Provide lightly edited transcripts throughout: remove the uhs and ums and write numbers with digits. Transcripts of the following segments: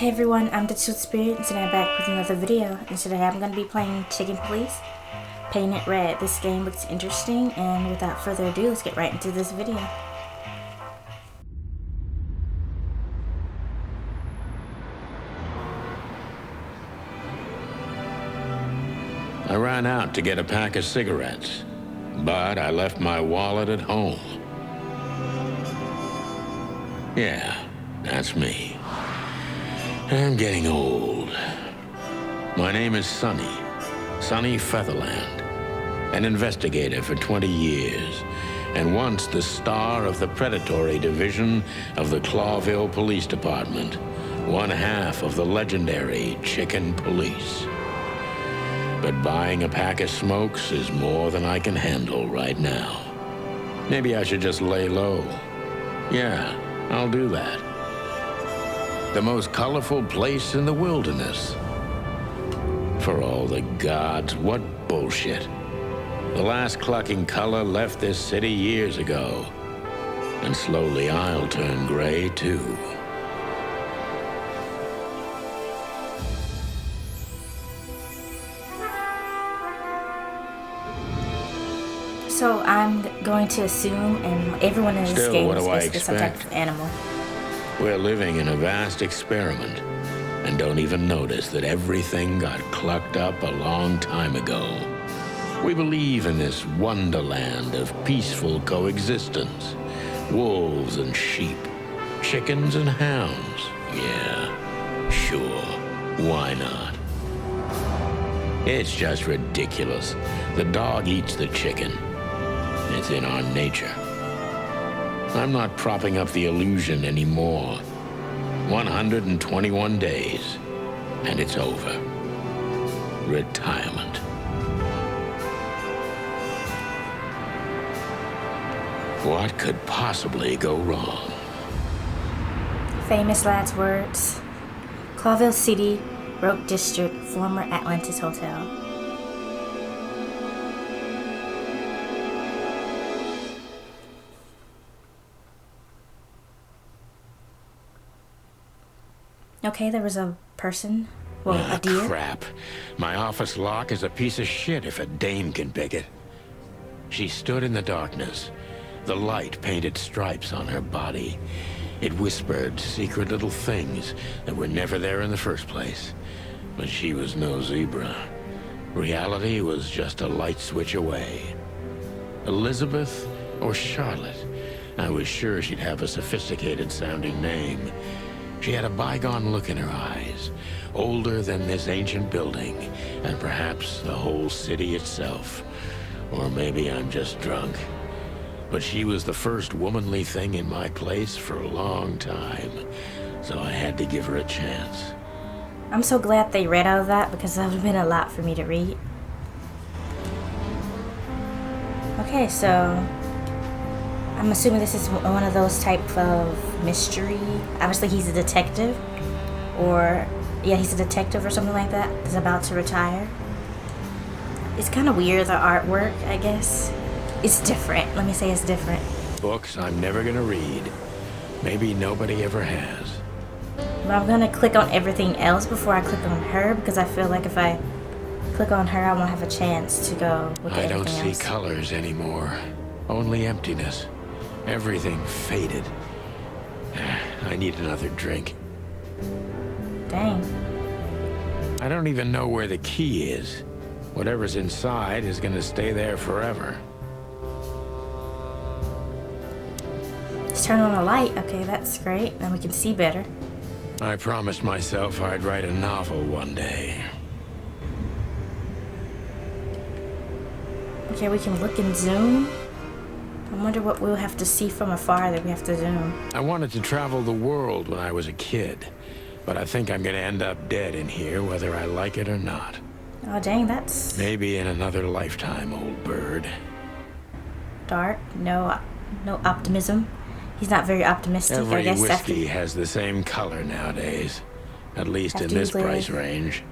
Hey everyone, I'm Digital Spirit, and today I'm back with another video. And today I'm going to be playing Chicken Police, Paint It Red. This game looks interesting, and without further ado, let's get right into this video. I ran out to get a pack of cigarettes, but I left my wallet at home. Yeah, that's me. I'm getting old. My name is Sonny Featherland, an investigator for 20 years, and once the star of the predatory division of the Clawville Police Department, one half of the legendary Chicken Police. But buying a pack of smokes is more than I can handle right now. Maybe I should just lay low. Yeah, I'll do that. The most colorful place in the wilderness. For all the gods, what bullshit. The last clucking color left this city years ago. And slowly I'll turn gray too. So I'm going to assume, and everyone in this Still, game what is do I basically some type expect? of animal. We're living in a vast experiment, and don't even notice that everything got clucked up a long time ago. We believe in this wonderland of peaceful coexistence. Wolves and sheep, chickens and hounds. Yeah, sure, why not? It's just ridiculous. The dog eats the chicken. It's in our nature. I'm not propping up the illusion anymore. 121 days, and it's over. Retirement. What could possibly go wrong? Famous last words. Clawville City, Roque District, former Atlantis Hotel. Okay, there was a person. Well, a deer. Crap. My office lock is a piece of shit if a dame can pick it. She stood in the darkness. The light painted stripes on her body. It whispered secret little things that were never there in the first place. But she was no zebra. Reality was just a light switch away. Elizabeth or Charlotte? I was sure she'd have a sophisticated sounding name. She had a bygone look in her eyes, older than this ancient building, and perhaps the whole city itself. Or maybe I'm just drunk. But she was the first womanly thing in my place for a long time, so I had to give her a chance. I'm so glad they read out of that, because that would have been a lot for me to read. Okay, so I'm assuming this is one of those type of mystery. Obviously, he's a detective, or yeah, he's a detective or something like that. He's about to retire. It's kind of weird, the artwork, I guess. It's different. Let me say it's different. Books I'm never gonna read. Maybe nobody ever has. But I'm gonna click on everything else before I click on her, because I feel like if I click on her, I won't have a chance to go look at I everything don't see else. colors anymore. Only emptiness. Everything faded. I need another drink. Dang. I don't even know where the key is. Whatever's inside is gonna stay there forever. Let's turn on the light. Okay, that's great. Then we can see better. I promised myself I'd write a novel one day. Okay, we can look and zoom. I wonder what we'll have to see from afar that we have to zoom. I wanted to travel the world when I was a kid, but I think I'm gonna end up dead in here whether I like it or not. Oh, dang, that's Maybe in another lifetime, old bird. dark. No optimism. He's not very optimistic, I Every guess. whiskey has the same color nowadays, at least in After you this price live. range.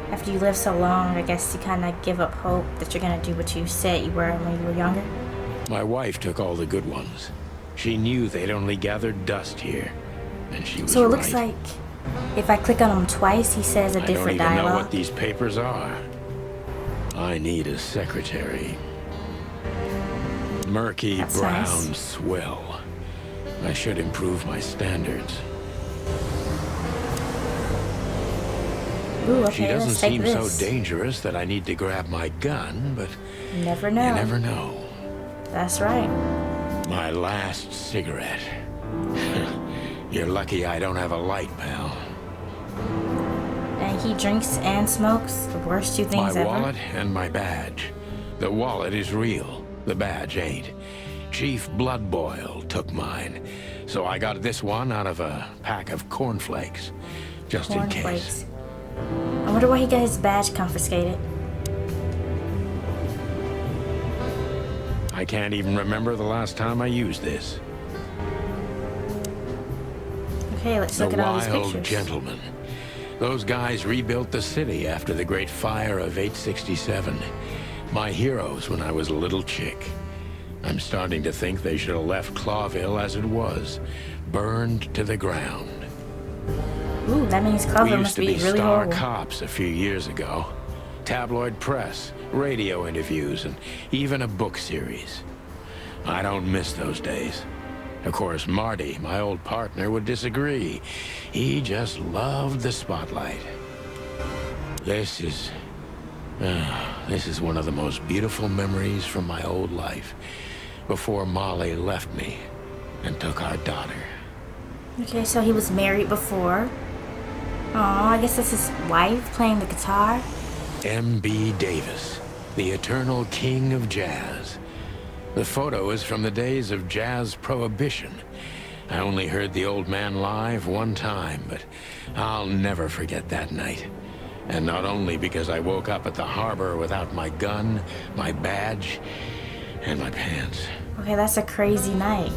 After you live so long, I guess you kind of give up hope that you're going to do what you said you were when you were younger. My wife took all the good ones. She knew they'd only gathered dust here, and she was So it looks right. like If I click on him twice, he says a different I don't even know dialogue. what these papers are. I need a secretary. Murky That's brown nice. swill. I should improve my standards. Ooh, okay, She doesn't let's take seem this. so dangerous that I need to grab my gun, but Never know. you never know. That's right. My last cigarette. You're lucky I don't have a light, pal. And he drinks and smokes. The worst two things My ever. wallet and my badge. The wallet is real. The badge ain't. Chief Bloodboil took mine. So I got this one out of a pack of cornflakes. Just in case. Cornflakes. I wonder why he got his badge confiscated. I can't even remember the last time I used this. Okay, let's The look at all these Wild pictures. Gentlemen. Those guys rebuilt the city after the Great Fire of 867. My heroes when I was a little chick. I'm starting to think they should have left Clawville as it was, burned to the ground. Ooh, that means We Clover used must to be be really star horrible. cops a few years ago. Tabloid press, radio interviews, and even a book series. I don't miss those days. Of course, Marty, my old partner, would disagree. He just loved the spotlight. This is one of the most beautiful memories from my old life, before Molly left me and took our daughter. Okay, so he was married before. Aw, I guess that's his wife playing the guitar. M.B. Davis, the eternal king of jazz. The photo is from the days of jazz prohibition. I only heard the old man live one time, but I'll never forget that night. And not only because I woke up at the harbor without my gun, my badge, and my pants. Okay, that's a crazy night.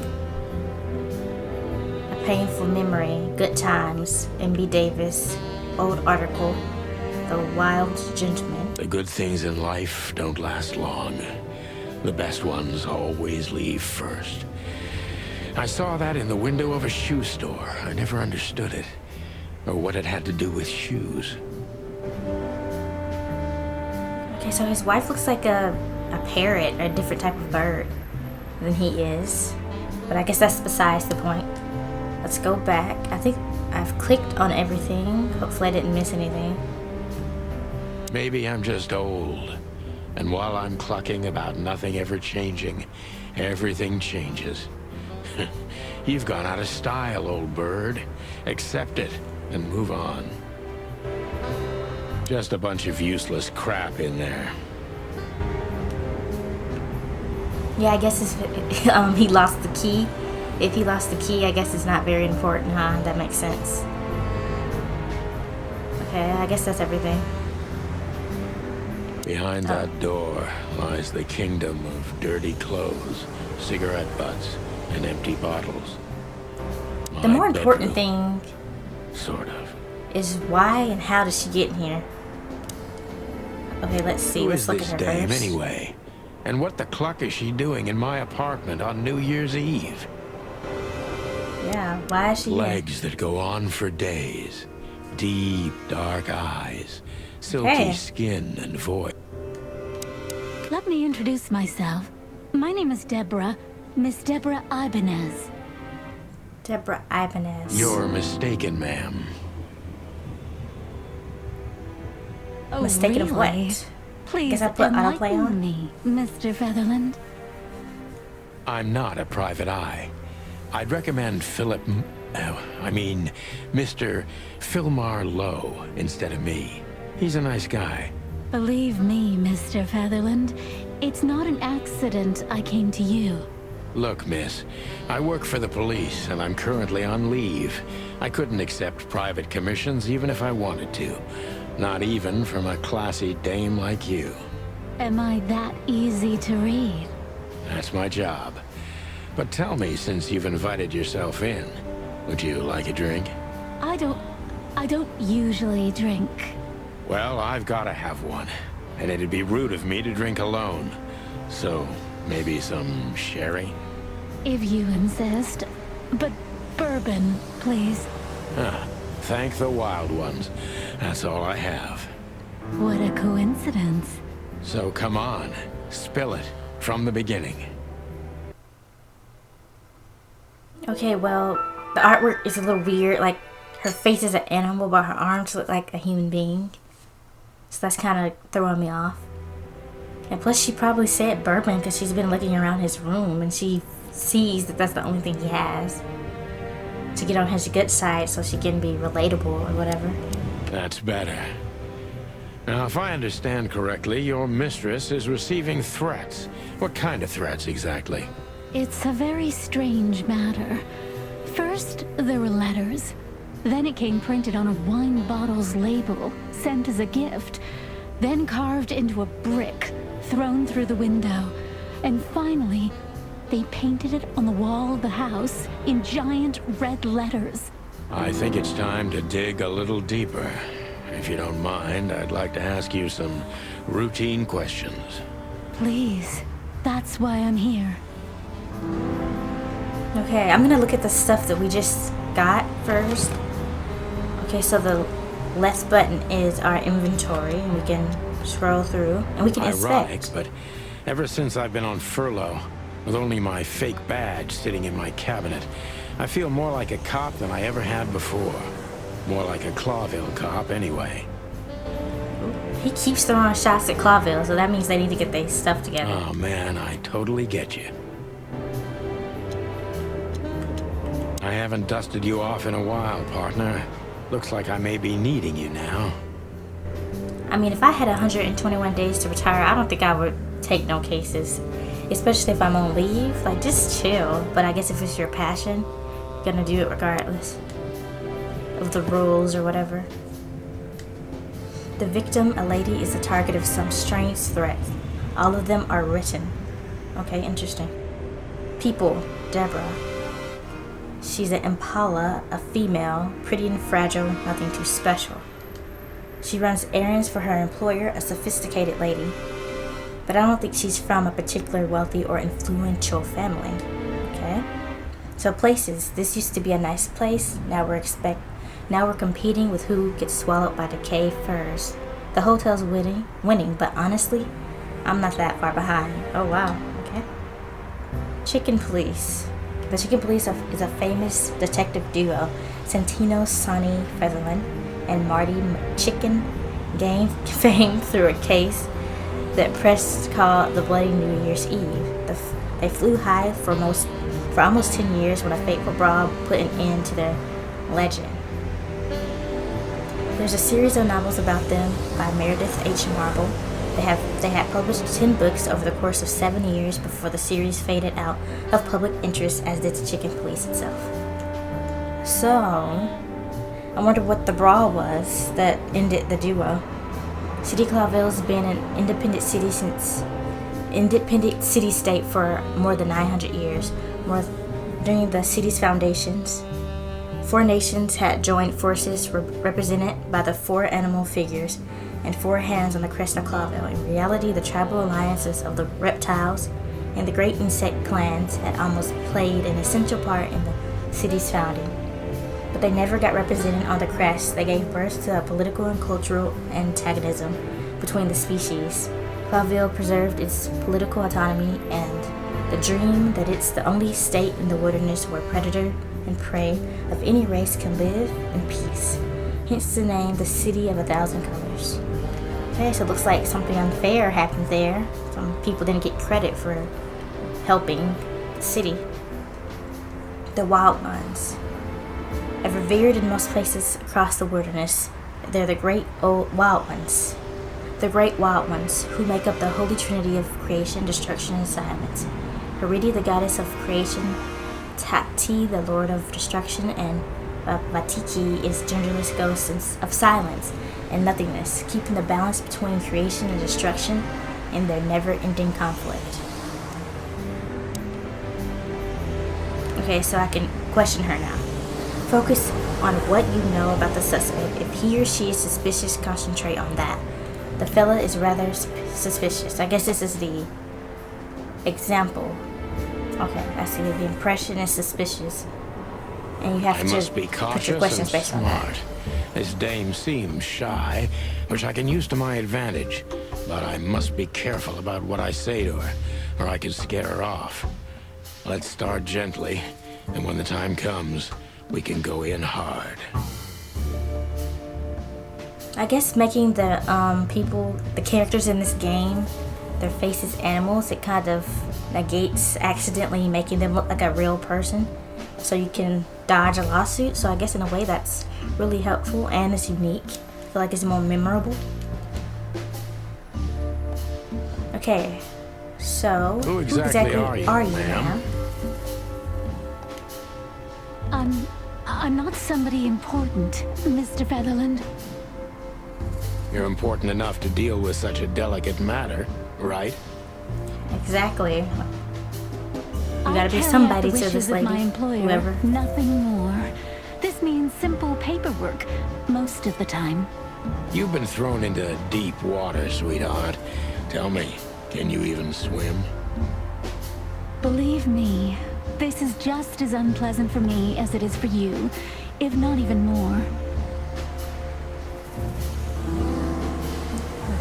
A painful memory. Good times. M.B. Davis. Old article. The Wild Gentleman. The good things in life don't last long. The best ones always leave first. I saw that in the window of a shoe store. I never understood it, or what it had to do with shoes. Okay, so his wife looks like a parrot, or a different type of bird than he is. But I guess that's besides the point. Let's go back. I think I've clicked on everything. Hopefully I didn't miss anything. Maybe I'm just old, and while I'm clucking about nothing ever changing, everything changes. You've gone out of style, old bird. Accept it and move on. Just a bunch of useless crap in there. Yeah, I guess he lost the key. If he lost the key, I guess it's not very important, huh? That makes sense. Okay, I guess that's everything. Behind that door lies the kingdom of dirty clothes, cigarette butts, and empty bottles. The My more important bedroom, thing sort of. is why and how did she get in here? Okay, let's see. Who Let's is look this at her dame first. anyway? And what the cluck is she doing in my apartment on New Year's Eve? Yeah, why is she here? Legs that go on for days. Deep, dark eyes. Silky Hey. skin and voice. Let me introduce myself. My name is Deborah, Miss Deborah Ibanez. Deborah Ibanez. You're mistaken, ma'am. Oh, Mistaken of really? what? Please Guess I put autoplay enlighten on? me, Mr. Featherland. I'm not a private eye. I'd recommend Mr. Philmar Lowe instead of me. He's a nice guy. Believe me, Mr. Featherland, it's not an accident I came to you. Look, miss, I work for the police, and I'm currently on leave. I couldn't accept private commissions even if I wanted to. Not even from a classy dame like you. Am I that easy to read? That's my job. But tell me, since you've invited yourself in, would you like a drink? I don't usually drink. Well, I've got to have one. And it'd be rude of me to drink alone. So, maybe some sherry? If you insist. But bourbon, please. Thank the Wild Ones. That's all I have. What a coincidence. So come on, spill it from the beginning. Okay, well, the artwork is a little weird. Like, her face is an animal, but her arms look like a human being. So that's kind of throwing me off. And plus, she probably said bourbon because she's been looking around his room and she sees that that's the only thing he has to get on his good side so she can be relatable or whatever. That's better. Now, if I understand correctly, your mistress is receiving threats. What kind of threats exactly? It's a very strange matter. First, there were letters. Then it came printed on a wine bottle's label, sent as a gift. Then carved into a brick, thrown through the window. And finally, they painted it on the wall of the house in giant red letters. I think it's time to dig a little deeper. If you don't mind, I'd like to ask you some routine questions. Please, that's why I'm here. Okay, I'm gonna look at the stuff that we just got first. Okay, so the left button is our inventory, and we can scroll through, and we can Ironic, inspect. but ever since I've been on furlough, with only my fake badge sitting in my cabinet, I feel more like a cop than I ever had before. More like a Clawville cop, anyway. He keeps throwing shots at Clawville, so that means they need to get their stuff together. Oh man, I totally get you. I haven't dusted you off in a while, partner. Looks like I may be needing you now. I mean, if I had 121 days to retire, I don't think I would take no cases. Especially if I'm on leave. Like, just chill. But I guess if it's your passion, you're gonna do it regardless of the rules or whatever. The victim, a lady, is the target of some strange threat. All of them are written. Okay, interesting. People, Deborah. She's an Impala, a female, pretty and fragile, nothing too special. She runs errands for her employer, a sophisticated lady. But I don't think she's from a particular wealthy or influential family. Okay? So places. This used to be a nice place. Now we're competing with who gets swallowed by decay first. The hotel's winning, but honestly, I'm not that far behind. Oh wow, okay. Chicken Police. The Chicken Police is a famous detective duo. Santino Sonny Featherland and Marty Chicken gained fame through a case that press called the Bloody New Year's Eve. They flew high for almost 10 years when a fateful brawl put an end to their legend. There's a series of novels about them by Meredith H. Marble. They had published 10 books over the course of 7 years before the series faded out of public interest, as did the Chicken Police itself. So, I wonder what the brawl was that ended the duo. City Clawville's been an independent city-state for more than 900 years. During the city's foundations, 4 nations had joined forces represented by the 4 animal figures and 4 hands on the crest of Clawville. In reality, the tribal alliances of the reptiles and the great insect clans had almost played an essential part in the city's founding. But they never got represented on the crest. They gave birth to a political and cultural antagonism between the species. Clawville preserved its political autonomy and the dream that it's the only state in the wilderness where predator and prey of any race can live in peace. Hence the name, the City of a Thousand Colors. Okay, so it looks like something unfair happened there. Some people didn't get credit for helping the city. The Wild Ones. Revered in most places across the wilderness, they're the great old Wild Ones. The great Wild Ones, who make up the holy trinity of creation, destruction, and silence. Heridi, the goddess of creation, Tati, the lord of destruction, and Vatiki is genderless ghosts of silence and nothingness, keeping the balance between creation and destruction in their never-ending conflict. Okay, so I can question her now. Focus on what you know about the suspect. If he or she is suspicious, concentrate on that. The fella is rather suspicious. I guess this is the example. Okay, I see the impression is suspicious. And you have I to must be put your cautious questions and based on that. smart. This dame seems shy, which I can use to my advantage. But I must be careful about what I say to her, or I could scare her off. Let's start gently, and when the time comes, we can go in hard. I guess making the the characters in this game, their faces animals, it kind of negates accidentally making them look like a real person. So you can dodge a lawsuit. So I guess in a way that's really helpful and it's unique. I feel like it's more memorable. Okay, so Who exactly are you, ma'am? I'm not somebody important, Mr. Featherland. You're important enough to deal with such a delicate matter, right? Exactly. You gotta be I carry out somebody the to wishes this of lady, my employer, whoever. nothing more. This means simple paperwork most of the time. You've been thrown into deep water, sweetheart. Tell me, can you even swim? Believe me, this is just as unpleasant for me as it is for you, if not even more.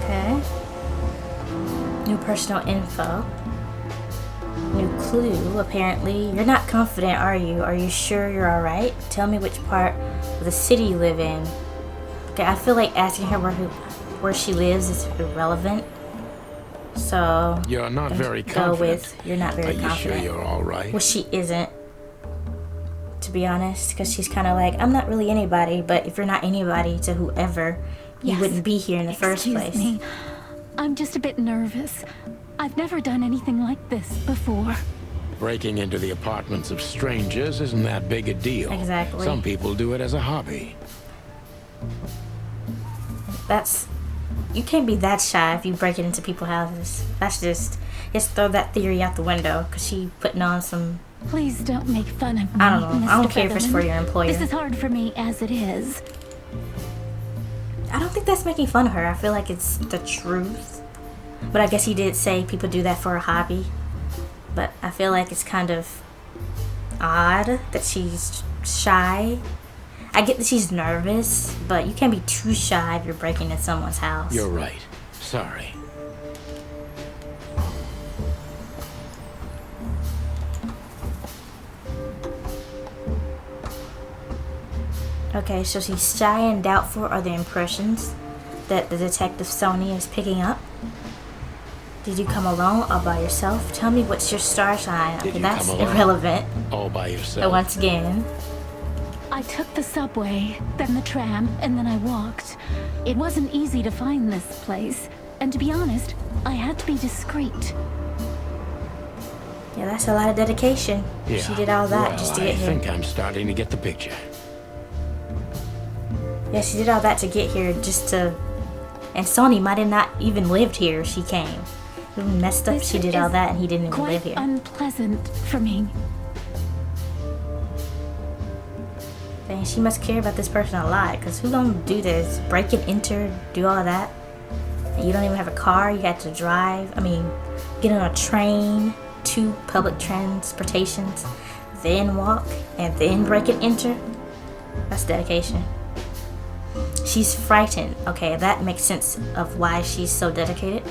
Okay. New personal info. New clue, apparently. You're not confident, are you? Are you sure you're alright? Tell me which part of the city you live in. Okay, I feel like asking her where she lives is irrelevant. So You're not very go confident. with you're not very Are you confident. sure you're all right? Well, she isn't, to be honest, because she's kind of like, I'm not really anybody, but if you're not anybody to whoever, you Yes. wouldn't be here in the first Excuse place. me. I'm just a bit nervous. I've never done anything like this before. Breaking into the apartments of strangers isn't that big a deal. Exactly. Some people do it as a hobby. You can't be that shy if you break it into people's houses. That's just throw that theory out the window, because she putting on some, Please don't make fun of me, I don't know. I Mr. don't care if it's for Featherland. your employer. This is hard for me as it is. I don't think that's making fun of her. I feel like it's the truth. But I guess he did say people do that for a hobby. But I feel like it's kind of odd that she's shy. I get that she's nervous, but you can't be too shy if you're breaking into someone's house. You're right. Sorry. Okay, so she's shy and doubtful are the impressions that the detective Sony is picking up. Did you come alone or by yourself? Tell me what's your star sign. Did Okay, you that's come alone? irrelevant. All by So yourself. once again, I took the subway, then the tram, and then I walked. It wasn't easy to find this place. And to be honest, I had to be discreet. yeah, that's a lot of dedication. Yeah. She did all that well, just to get I here. think I'm starting to get the picture. Yeah, she did all that to get here just to. And Sony might have not even lived here. She came. It was messed up. This She did all is that, and he didn't even Quite live here. unpleasant for me. Dang, she must care about this person a lot. Cause who gonna do this? Break and enter, do all that, and you don't even have a car. You had to drive. I mean, get on a train, 2 public transportations, then walk, and then break and enter. That's dedication. She's frightened. Okay, that makes sense of why she's so dedicated.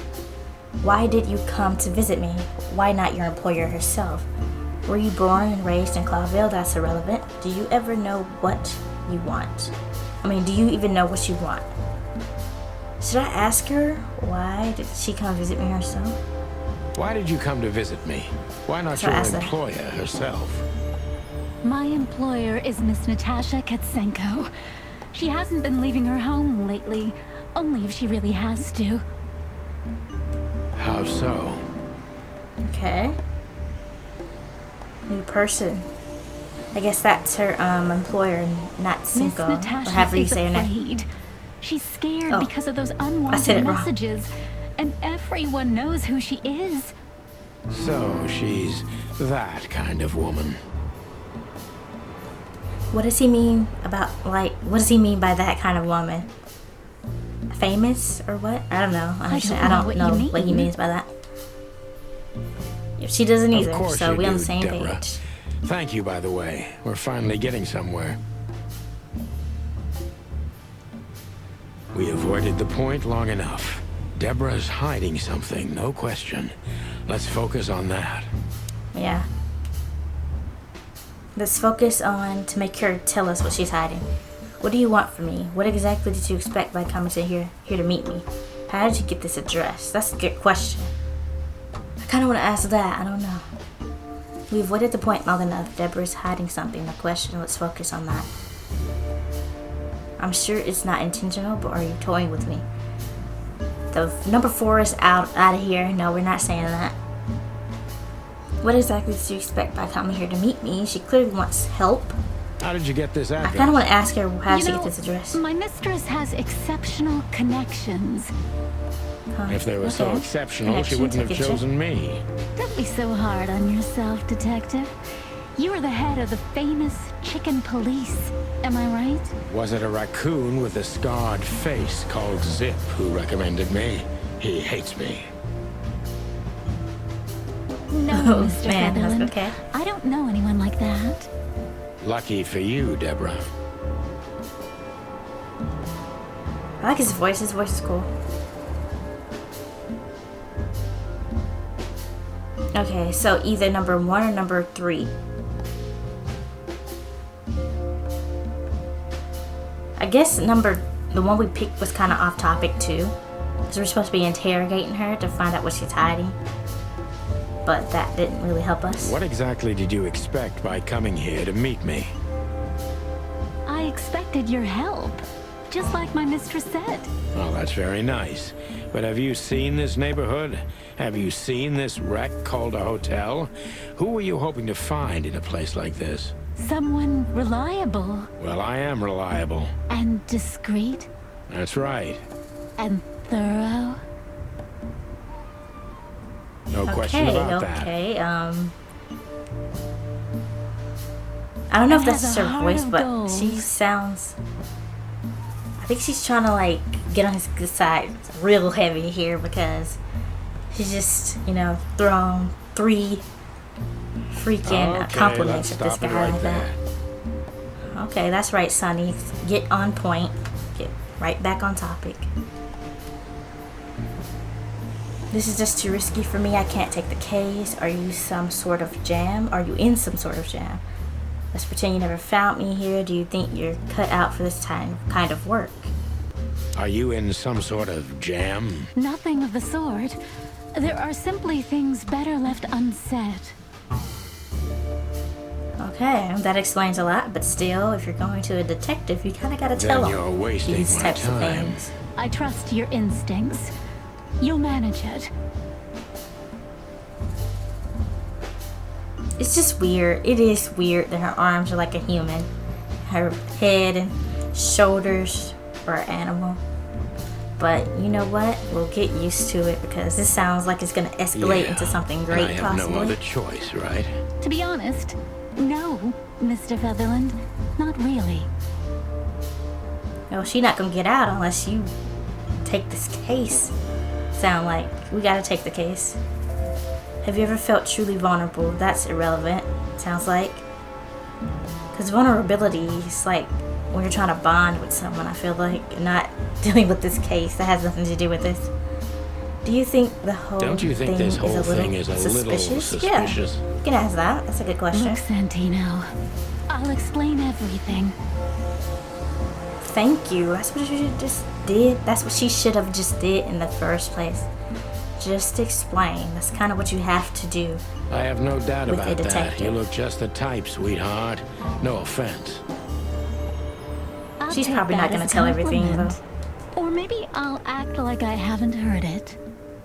Why did you come to visit me? Why not your employer herself? Were you born and raised in Clawville? That's irrelevant. Do you ever know what you want? I mean, do you even know what you want? Should I ask her why did she come visit me herself? Why did you come to visit me? Why not So your ask her. employer herself? My employer is Miss Natasha Katsenko. She hasn't been leaving her home lately, only if she really has to. How so? Okay. New person. I guess that's her employer, not Miss Cinco, or Natasha however you is say her name. afraid. She's scared Oh, because of those said unwanted it wrong. messages, and everyone knows who she is. So she's that kind of woman. What does he mean about, like, what does he mean by that kind of woman? Famous or what? I don't know. I don't I know don't what know you what he mean. means by that. She doesn't Of either, course so you we on do, the same Deborah. page. Thank you, by the way. We're finally getting somewhere. We avoided the point long enough. Deborah's hiding something, no question. Let's focus on that. Yeah. Let's focus on to make her tell us what she's hiding. What do you want from me? What exactly did you expect by coming to here to meet me? How did you get this address? That's a good question. I kind of want to ask that. I don't know. We avoided the point long enough. Deborah's hiding something. No question. Let's focus on that. I'm sure it's not intentional, but are you toying with me? The number 4 is out of here. No, we're not saying that. What exactly did you expect by coming here to meet me? She clearly wants help. How did you get this I address? kind of want to ask her how she get this address. My mistress has exceptional connections. If they were so Okay. exceptional, she Connections, wouldn't I have get you. chosen me. Don't be so hard on yourself, Detective. You are the head of the famous Chicken Police. Am I right? Was it a raccoon with a scarred face called Zip who recommended me? He hates me. No, Oh, Mr. man, that's Featherland. okay. I don't know anyone like that. Lucky for you, Deborah. I like his voice. His voice is cool. Okay, so either number 1 or number 3. I guess the one we picked was kind of off topic too. So we're supposed to be interrogating her to find out what she's hiding. But that didn't really help us. What exactly did you expect by coming here to meet me? I expected your help, just like my mistress said. Well, that's very nice. But have you seen this neighborhood? Have you seen this wreck called a hotel? Who were you hoping to find in a place like this? Someone reliable Well, I am reliable. and discreet That's right. and thorough. No question about that. Okay. I don't know if And that's has just a her heart voice, of but gold. she sounds. I think she's trying to like get on his good side real heavy here because she's just throwing 3 freaking Okay, compliments let's at this stop it guy right like that. there. Okay, that's right, Sonny. Get on point. Get right back on topic. This is just too risky for me. I can't take the case. Are you some sort of jam? Are you in some sort of jam? Let's pretend you never found me here. Do you think you're cut out for this kind of work? Are you in some sort of jam? Nothing of the sort. There are simply things better left unsaid. Okay, that explains a lot, but still, if you're going to a detective, you kind of got to tell Then him you're wasting these my types of time. things. I trust your instincts. You'll manage it. It's just weird. It is weird that her arms are like a human. Her head and shoulders are an animal. But you know what? We'll get used to it because this sounds like it's going to escalate Yeah, into something and great, I have possibly. no other choice, right? To be honest, no, Mr. Featherland. Not really. Well, she's not going to get out unless you take this case. Sound like we got to take the case. Have you ever felt truly vulnerable? That's irrelevant, sounds like. Because vulnerability is like when you're trying to bond with someone, I feel like, not dealing with this case. That has nothing to do with this. Do you think the whole Don't you think thing this is whole a little thing is a little suspicious? suspicious? Yeah, you can ask that. That's a good question. Look, Santino, I'll explain everything. Thank you. That's what you just did. That's what she should have just did in the first place. Just explain. That's kind of what you have to do. I have no doubt With a about that. detective. You look just the type, sweetheart. No offense. I'll She's take probably that not gonna as a tell everything, compliment. Or maybe I'll act like I haven't heard it.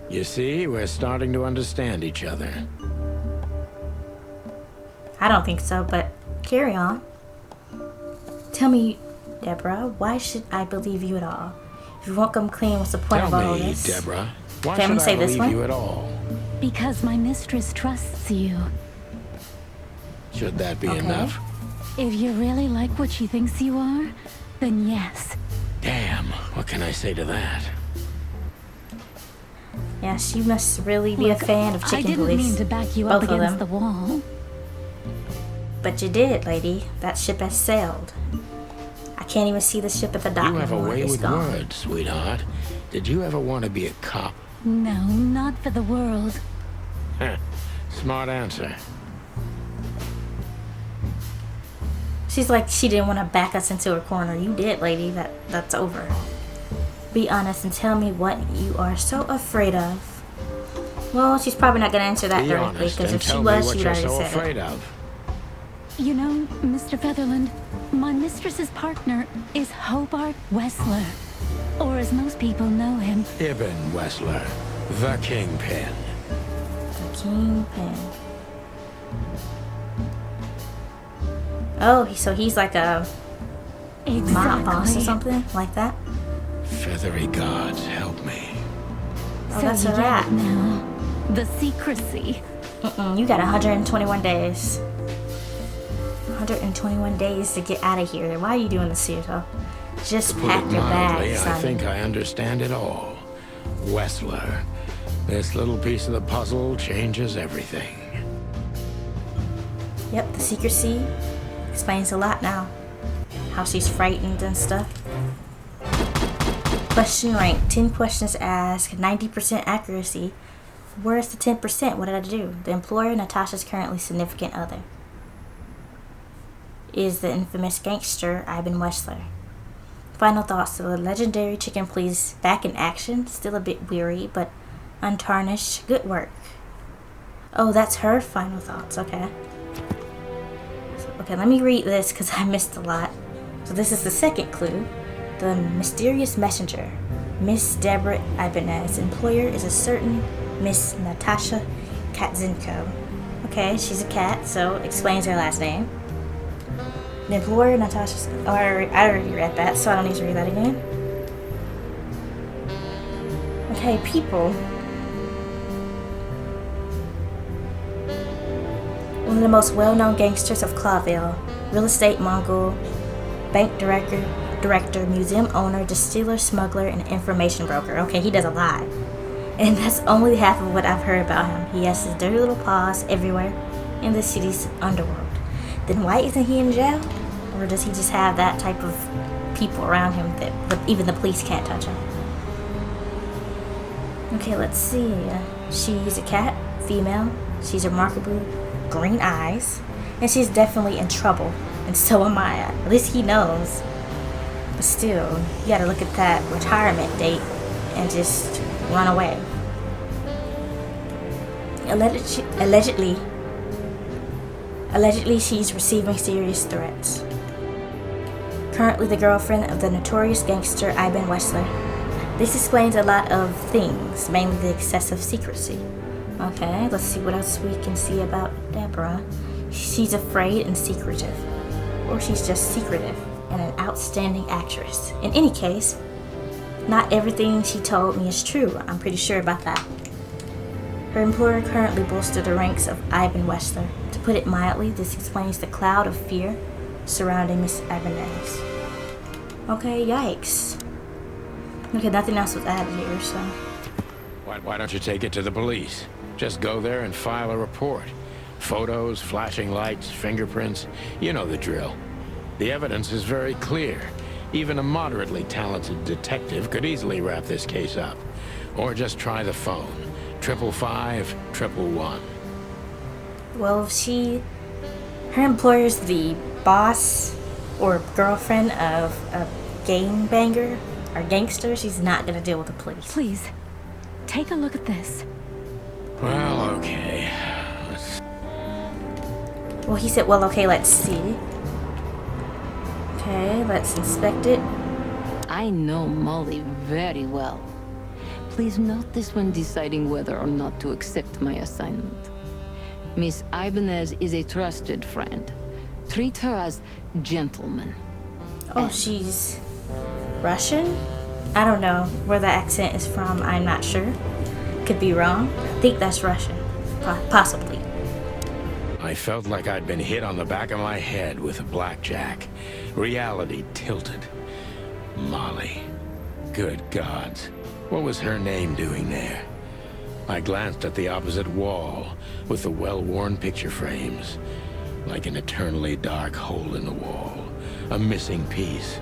You see, we're starting to understand each other. I don't think so, but carry on. Tell me, Deborah, why should I believe you at all? If you won't come clean, what's the point of all Tell me, this? Deborah, why Okay, I'm should gonna say I this believe one. you at all? Because my mistress trusts you. Should that be Okay. enough? If you really like what she thinks you are, then yes. Damn, what can I say to that? Yeah, she must really be Look, a fan of I Chicken didn't Police. mean to back you up Both of against them. the wall. But you did, lady. That ship has sailed. I can't even see the ship at the dock You have a anymore. way It's with gone. words, sweetheart. Did you ever want to be a cop? No, not for the world. Heh. Smart answer. She's like, she didn't want to back us into a corner. You did, lady. That's over. Be honest and tell me what you are so afraid of. Well, she's probably not gonna answer that Be directly, honest because and if she tell me was, what she would you're already so said afraid it. of. You know, Mr. Featherland, my mistress's partner is Hobart Wessler. Or as most people know him, Ibn Wessler, the Kingpin. The Kingpin. Oh, so he's like a mob boss or exactly. something like that. Feathery gods, help me. Oh, So that's you a get rat. it now. The secrecy. You got 121 days. 121 days to get out of here. Why are you doing this to yourself? Just Put pack it your mildly, bags, I son. think I understand it all. Wessler. This little piece of the puzzle changes everything. Yep, the secrecy explains a lot now. How she's frightened and stuff. Question rank. 10 questions asked. 90% accuracy. Where's the 10%? What did I do? The employer, Natasha's currently significant other. Is the infamous gangster Ivan Wessler. Final thoughts. The legendary chicken please back in action. Still a bit weary, but untarnished. Good work. Oh, that's her final thoughts. Okay. Okay, let me read this because I missed a lot. So this is the second clue. The mysterious messenger, Miss Deborah Ibanez. Employer is a certain Miss Natasha Katzenko. Okay, she's a cat, so explains her last name. The employer, Natasha. Oh, I already read that, so I don't need to read that again. Okay, people. One of the most well-known gangsters of Clawville, real estate mogul, bank director, museum owner, distiller, smuggler, and information broker. Okay, he does a lot. And that's only half of what I've heard about him. He has his dirty little paws everywhere in the city's underworld. Then why isn't he in jail? Or does he just have that type of people around him that even the police can't touch him? Okay, let's see. She's a cat, female. She's remarkably green eyes. And she's definitely in trouble. And so am I. At least he knows. But still, you gotta look at that retirement date and just run away. Allegedly, she's receiving serious threats. Currently the girlfriend of the notorious gangster Ivan Wessler. This explains a lot of things, mainly the excessive secrecy. Okay, let's see what else we can see about Deborah. She's afraid and secretive. Or she's just secretive and an outstanding actress. In any case, not everything she told me is true. I'm pretty sure about that. Her employer currently bolstered the ranks of Ivan Wessler. To put it mildly, this explains the cloud of fear surrounding Miss Ibanez. Okay, yikes. Okay, nothing else was added here, so... Why don't you take it to the police? Just go there and file a report. Photos, flashing lights, fingerprints. You know the drill. The evidence is very clear. Even a moderately talented detective could easily wrap this case up. Or just try the phone. 555-111. Well, if her employer's the boss or girlfriend of a gangbanger or gangster, she's not gonna deal with the police. Please, take a look at this. Well, okay. Well, he said, well, okay, let's see. Okay, let's inspect it. I know Molly very well. Please note this when deciding whether or not to accept my assignment. Miss Ibanez is a trusted friend. Treat her as gentleman. Oh, she's Russian? I don't know where the accent is from. I'm not sure. Could be wrong. I think that's Russian. Possibly. I felt like I'd been hit on the back of my head with a blackjack. Reality tilted. Molly. Good gods. What was her name doing there? I glanced at the opposite wall with the well-worn picture frames. like an eternally dark hole in the wall, a missing piece.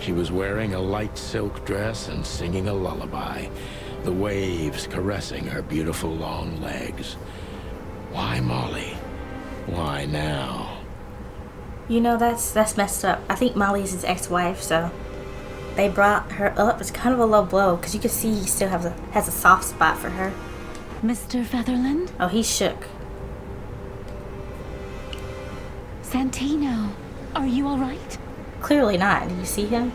She was wearing a light silk dress and singing a lullaby, the waves caressing her beautiful long legs. Why Molly? Why now? You know, that's messed up. I think Molly's his ex-wife, so they brought her up. It's kind of a low blow, because you can see he still has a soft spot for her. Mr. Featherland? Oh, he's shook. Santino, are you all right? Clearly not. Did you see him?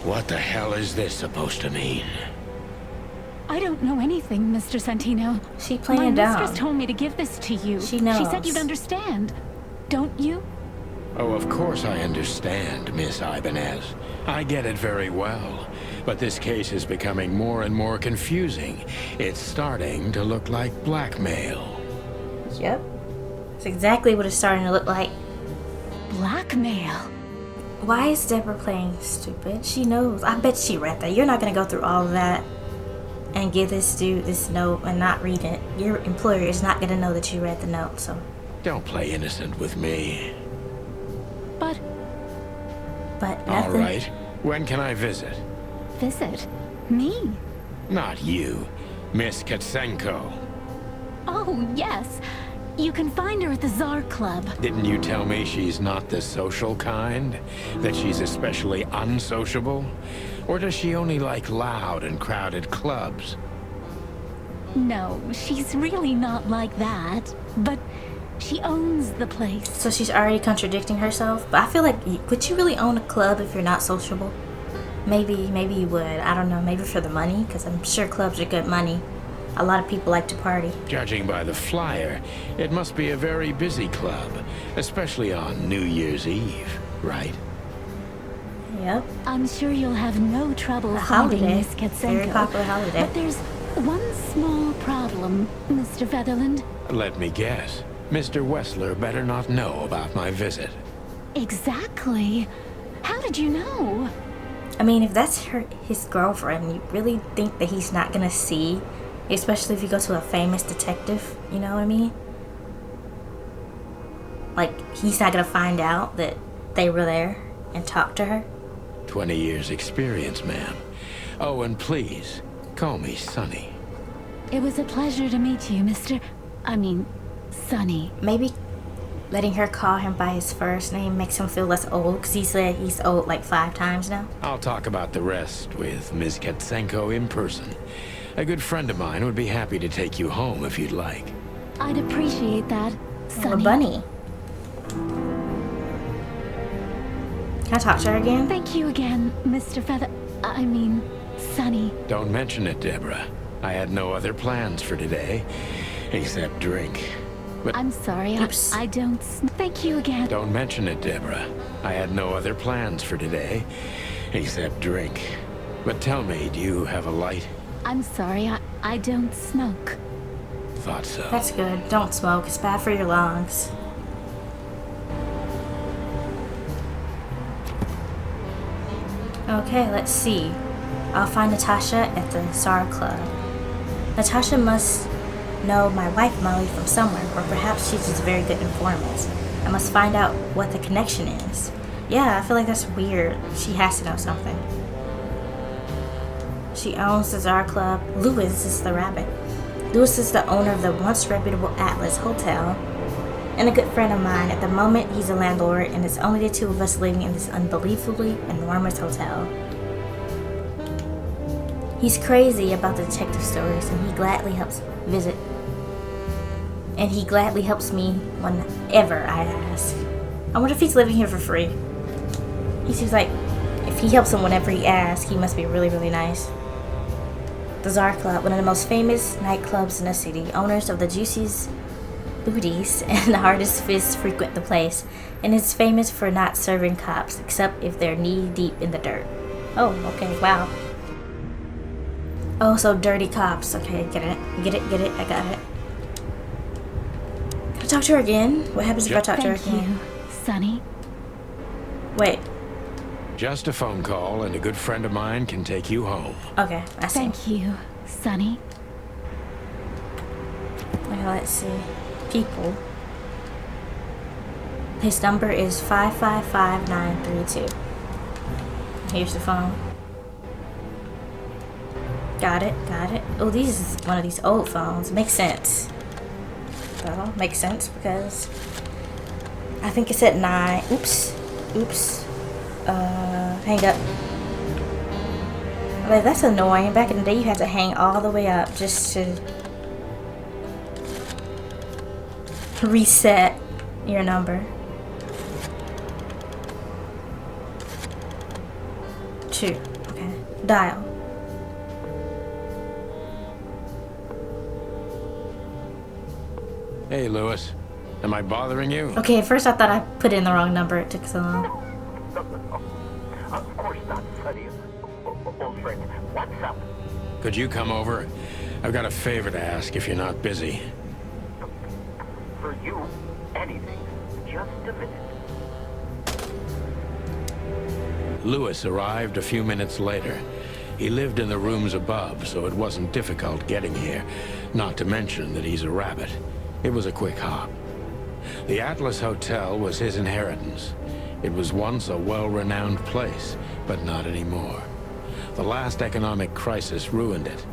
What the hell is this supposed to mean? I don't know anything, Mr. Santino. She playing My down. mistress told me to give this to you. She knows. She said you'd understand. Don't you? Oh, of course I understand, Miss Ibanez. I get it very well. But this case is becoming more and more confusing. It's starting to look like blackmail. Yep. That's exactly what it's starting to look like. Blackmail. Why is Deborah playing stupid? She knows. I bet she read that. You're not going to go through all of that and give this dude this note and not read it. Your employer is not going to know that you read the note, so. Don't play innocent with me. But But All nothing. right. When can I visit? visit me? Not you, Miss Katsenko. Oh, yes. You can find her at the Tsar Club. Didn't you tell me she's not the social kind? That she's especially unsociable? Or does she only like loud and crowded clubs? No, she's really not like that. But she owns the place. So she's already contradicting herself. But I feel like, would you really own a club if you're not sociable? Maybe you would. I don't know. Maybe for the money, because I'm sure clubs are good money. A lot of people like to party. Judging by the flyer, it must be a very busy club, especially on New Year's Eve, right? Yep. I'm sure you'll have no trouble A finding holiday. Miss Katsenko. Very popular holiday. But there's one small problem, Mr. Featherland. Let me guess. Mr. Wessler better not know about my visit. Exactly. How did you know? I mean, if that's his girlfriend, you really think that he's not gonna see? Especially if you go to a famous detective, you know what I mean? Like, he's not gonna find out that they were there and talk to her? 20 years experience, ma'am. Oh, and please, call me Sonny. It was a pleasure to meet you, Sonny. Maybe letting her call him by his first name makes him feel less old, because he said he's old like 5 times now. I'll talk about the rest with Ms. Katsenko in person. A good friend of mine would be happy to take you home if you'd like. I'd appreciate that, Or Sonny. Bunny. Can I talk to her again? Thank you again, Mr. Sonny. Don't mention it, Deborah. I had no other plans for today, except drink. But I'm sorry, Oops. I don't... Thank you again. don't mention it, Deborah. I had no other plans for today, except drink. But tell me, do you have a light? I'm sorry, I don't smoke. Thought so. That's good. Don't smoke. It's bad for your lungs. Okay, let's see. I'll find Natasha at the Tsar Club. Natasha must know my wife Molly from somewhere, or perhaps she's just a very good informant. I must find out what the connection is. Yeah, I feel like that's weird. She has to know something. She owns the Tsar Club. Louis is the rabbit. Louis is the owner of the once reputable Atlas Hotel and a good friend of mine. At the moment, he's a landlord, and it's only the two of us living in this unbelievably enormous hotel. He's crazy about the detective stories, and he gladly helps visit. And he gladly helps me whenever I ask. I wonder if he's living here for free. He seems like if he helps him whenever he asks, he must be really, really nice. The Tsar Club, one of the most famous nightclubs in the city. Owners of the juiciest booties and the hardest fists frequent the place, and is famous for not serving cops except if they're knee deep in the dirt. Oh, okay, wow. Oh, so dirty cops. Okay, get it, I got it. Can I talk to her again? What happens if I talk to her Thank again? you, Sonny. Wait, Just a phone call, and a good friend of mine can take you home. okay, I see. Thank you, Sonny. let's see. People. His number is 555932. Here's the phone. Got it, got it. Oh, this is one of these old phones. Makes sense. Well, makes sense because I think it's at 9. Oops. Oops. Hang up. Like, that's annoying. Back in the day, you had to hang all the way up just to reset your number. 2. Okay. Dial. Hey, Lewis. Am I bothering you? Okay, at first I thought I put in the wrong number. It took so long. No. Of course not, Sonny. Old friend, what's up? Could you come over? I've got a favor to ask if you're not busy. For you, anything. Just a minute. Lewis arrived a few minutes later. He lived in the rooms above, so it wasn't difficult getting here. Not to mention that he's a rabbit. It was a quick hop. The Atlas Hotel was his inheritance. It was once a well-renowned place, but not anymore. The last economic crisis ruined it.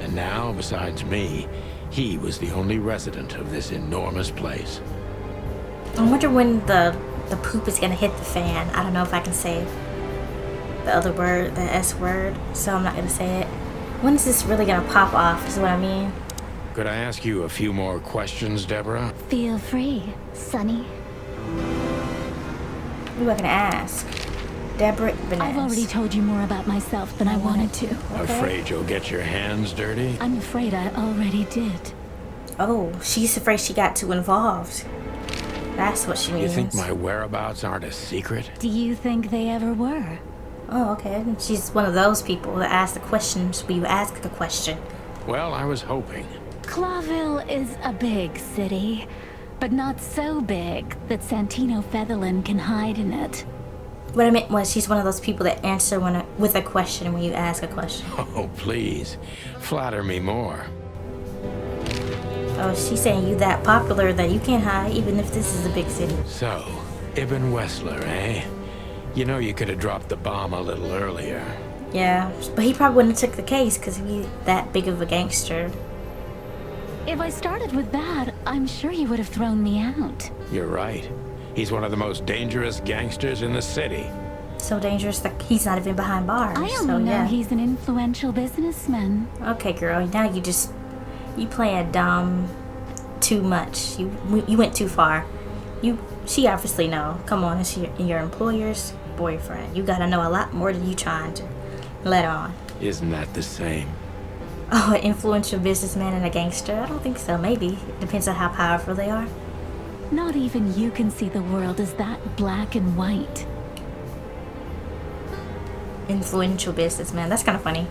And now, besides me, he was the only resident of this enormous place. I wonder when the poop is gonna hit the fan. I don't know if I can say the other word, the S word, so I'm not gonna say it. When is this really gonna pop off, is what I mean. Could I ask you a few more questions, Deborah? Feel free, Sonny. Who am I gonna ask? Deborah Ibanez. I've already told you more about myself than I wanted to. Okay. Afraid you'll get your hands dirty? I'm afraid I already did. Oh, she's afraid she got too involved. That's what she You means. think my whereabouts aren't a secret? Do you think they ever were? Oh, okay. She's one of those people that ask the questions when you ask the question. Well, I was hoping. Clawville is a big city, but not so big that Santino Featherland can hide in it. What I meant was she's one of those people that answer with a question when you ask a question. Oh, please. Flatter me more. Oh, she's saying you that popular that you can't hide even if this is a big city. So, Ibn Wessler, eh? You know you could have dropped the bomb a little earlier. Yeah, but he probably wouldn't have took the case because he's that big of a gangster. If I started with that, I'm sure you would have thrown me out. You're right. He's one of the most dangerous gangsters in the city. So dangerous that he's not even behind bars. I so, only know yeah. he's an influential businessman. Okay, girl. Now you playing dumb too much. You went too far. She obviously know. Come on, it's your employer's boyfriend. You gotta know a lot more than you trying to let on. Isn't that the same? Oh, an influential businessman and a gangster? I don't think so. Maybe. It depends on how powerful they are. Not even you can see the world as that black and white. Influential businessman. That's kind of funny.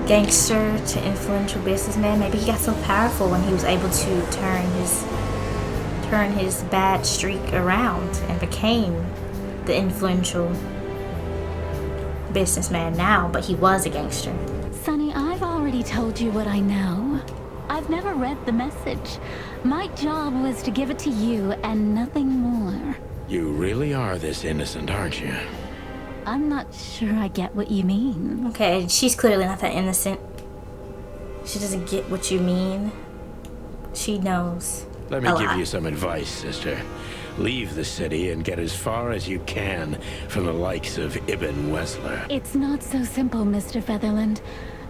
Gangster to influential businessman. Maybe he got so powerful when he was able to turn his bad streak around and became the influential businessman now, but he was a gangster. Sonny, I've already told you what I know. I've never read the message. My job was to give it to you and nothing more. You really are this innocent, aren't you? I'm not sure I get what you mean. Okay, she's clearly not that innocent. She doesn't get what you mean. She knows. Let me a give lot. you some advice, sister. Leave the city and get as far as you can from the likes of Ibn Wessler. It's not so simple, Mr. Featherland.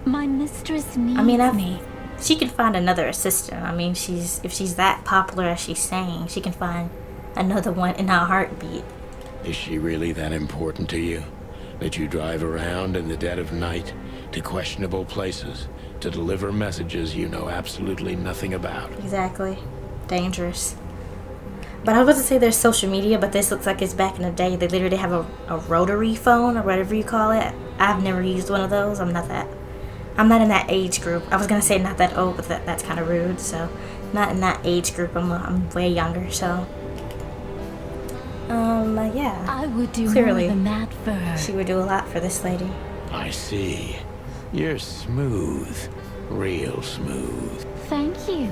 My mistress needs me. She can find another assistant. I mean, if she's that popular as she's saying, she can find another one in a heartbeat. Is she really that important to you? That you drive around in the dead of night to questionable places to deliver messages you know absolutely nothing about? Exactly. Dangerous. But I was about to say there's social media, but this looks like it's back in the day. They literally have a rotary phone or whatever you call it. I've never used one of those. I'm not in that age group. I was gonna say not that old, but that's kind of rude. So, not in that age group. I'm way younger. So, yeah. I would do Clearly. more than that for her. She would do a lot for this lady. I see. You're smooth. Real smooth. Thank you.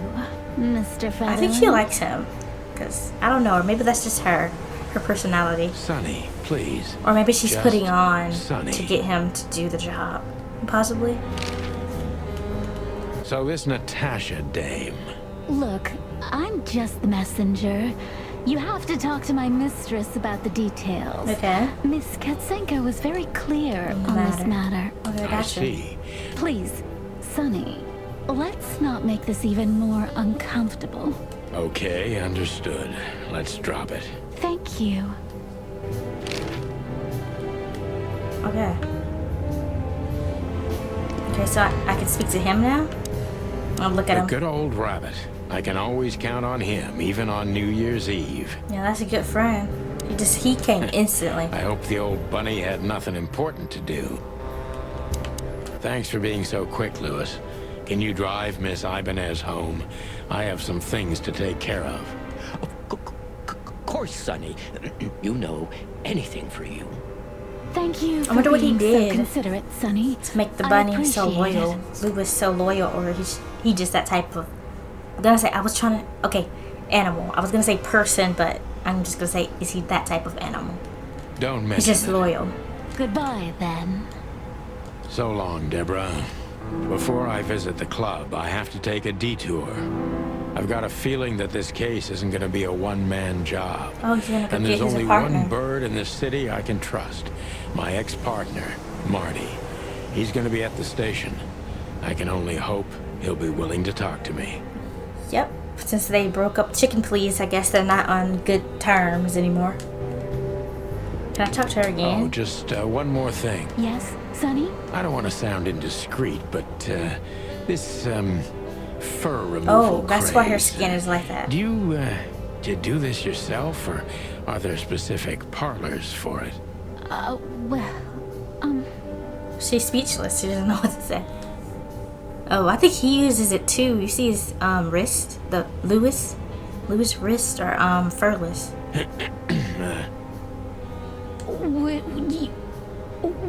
Mr. Featherland? I think she likes him. Because, I don't know, or maybe that's just her personality. Sonny, please. Or maybe she's Just putting on Sonny. to get him to do the job. Possibly. So this Natasha dame. Look, I'm just the messenger. You have to talk to my mistress about the details. Okay. Miss Katsenko was very clear on this matter. Okay, I gotcha. see. Please, Sonny, let's not make this even more uncomfortable. Okay, understood. Let's drop it. Thank you. Okay. Okay, so I can speak to him now? I'll look at A him. good old rabbit. I can always count on him, even on New Year's Eve. Yeah, that's a good friend. He came instantly. I hope the old bunny had nothing important to do. Thanks for being so quick, Lewis. Can you drive Miss Ibanez home? I have some things to take care of. Of course, Sonny. You know, anything for you. Thank you for wonder what he being did so considerate, Sonny. To make the I bunny so appreciate loyal. it. Lewis so loyal, or he just that type of... I'm gonna say, I was trying to... Okay, animal. I was gonna say person, but I'm just gonna say, is he that type of animal? Don't mention He's just it. loyal. Goodbye, then. So long, Deborah. Before I visit the club, I have to take a detour. I've got a feeling that this case isn't going to be a one-man job. Oh, he's gonna go And get there's his only partner. one bird in this city I can trust. My ex-partner, Marty. He's going to be at the station. I can only hope he'll be willing to talk to me. Yep. Since they broke up Chicken Please, I guess they're not on good terms anymore. Can I talk to her Oh, again? just one more thing. Yes, Sonny? I don't want to sound indiscreet, but this fur removal Oh, that's why her craze, skin is like that. Do you do this yourself, or are there specific parlors for it? Well, She's speechless. She doesn't know what to say. Oh, I think he uses it too. You see his wrist? The Lewis wrist are furless.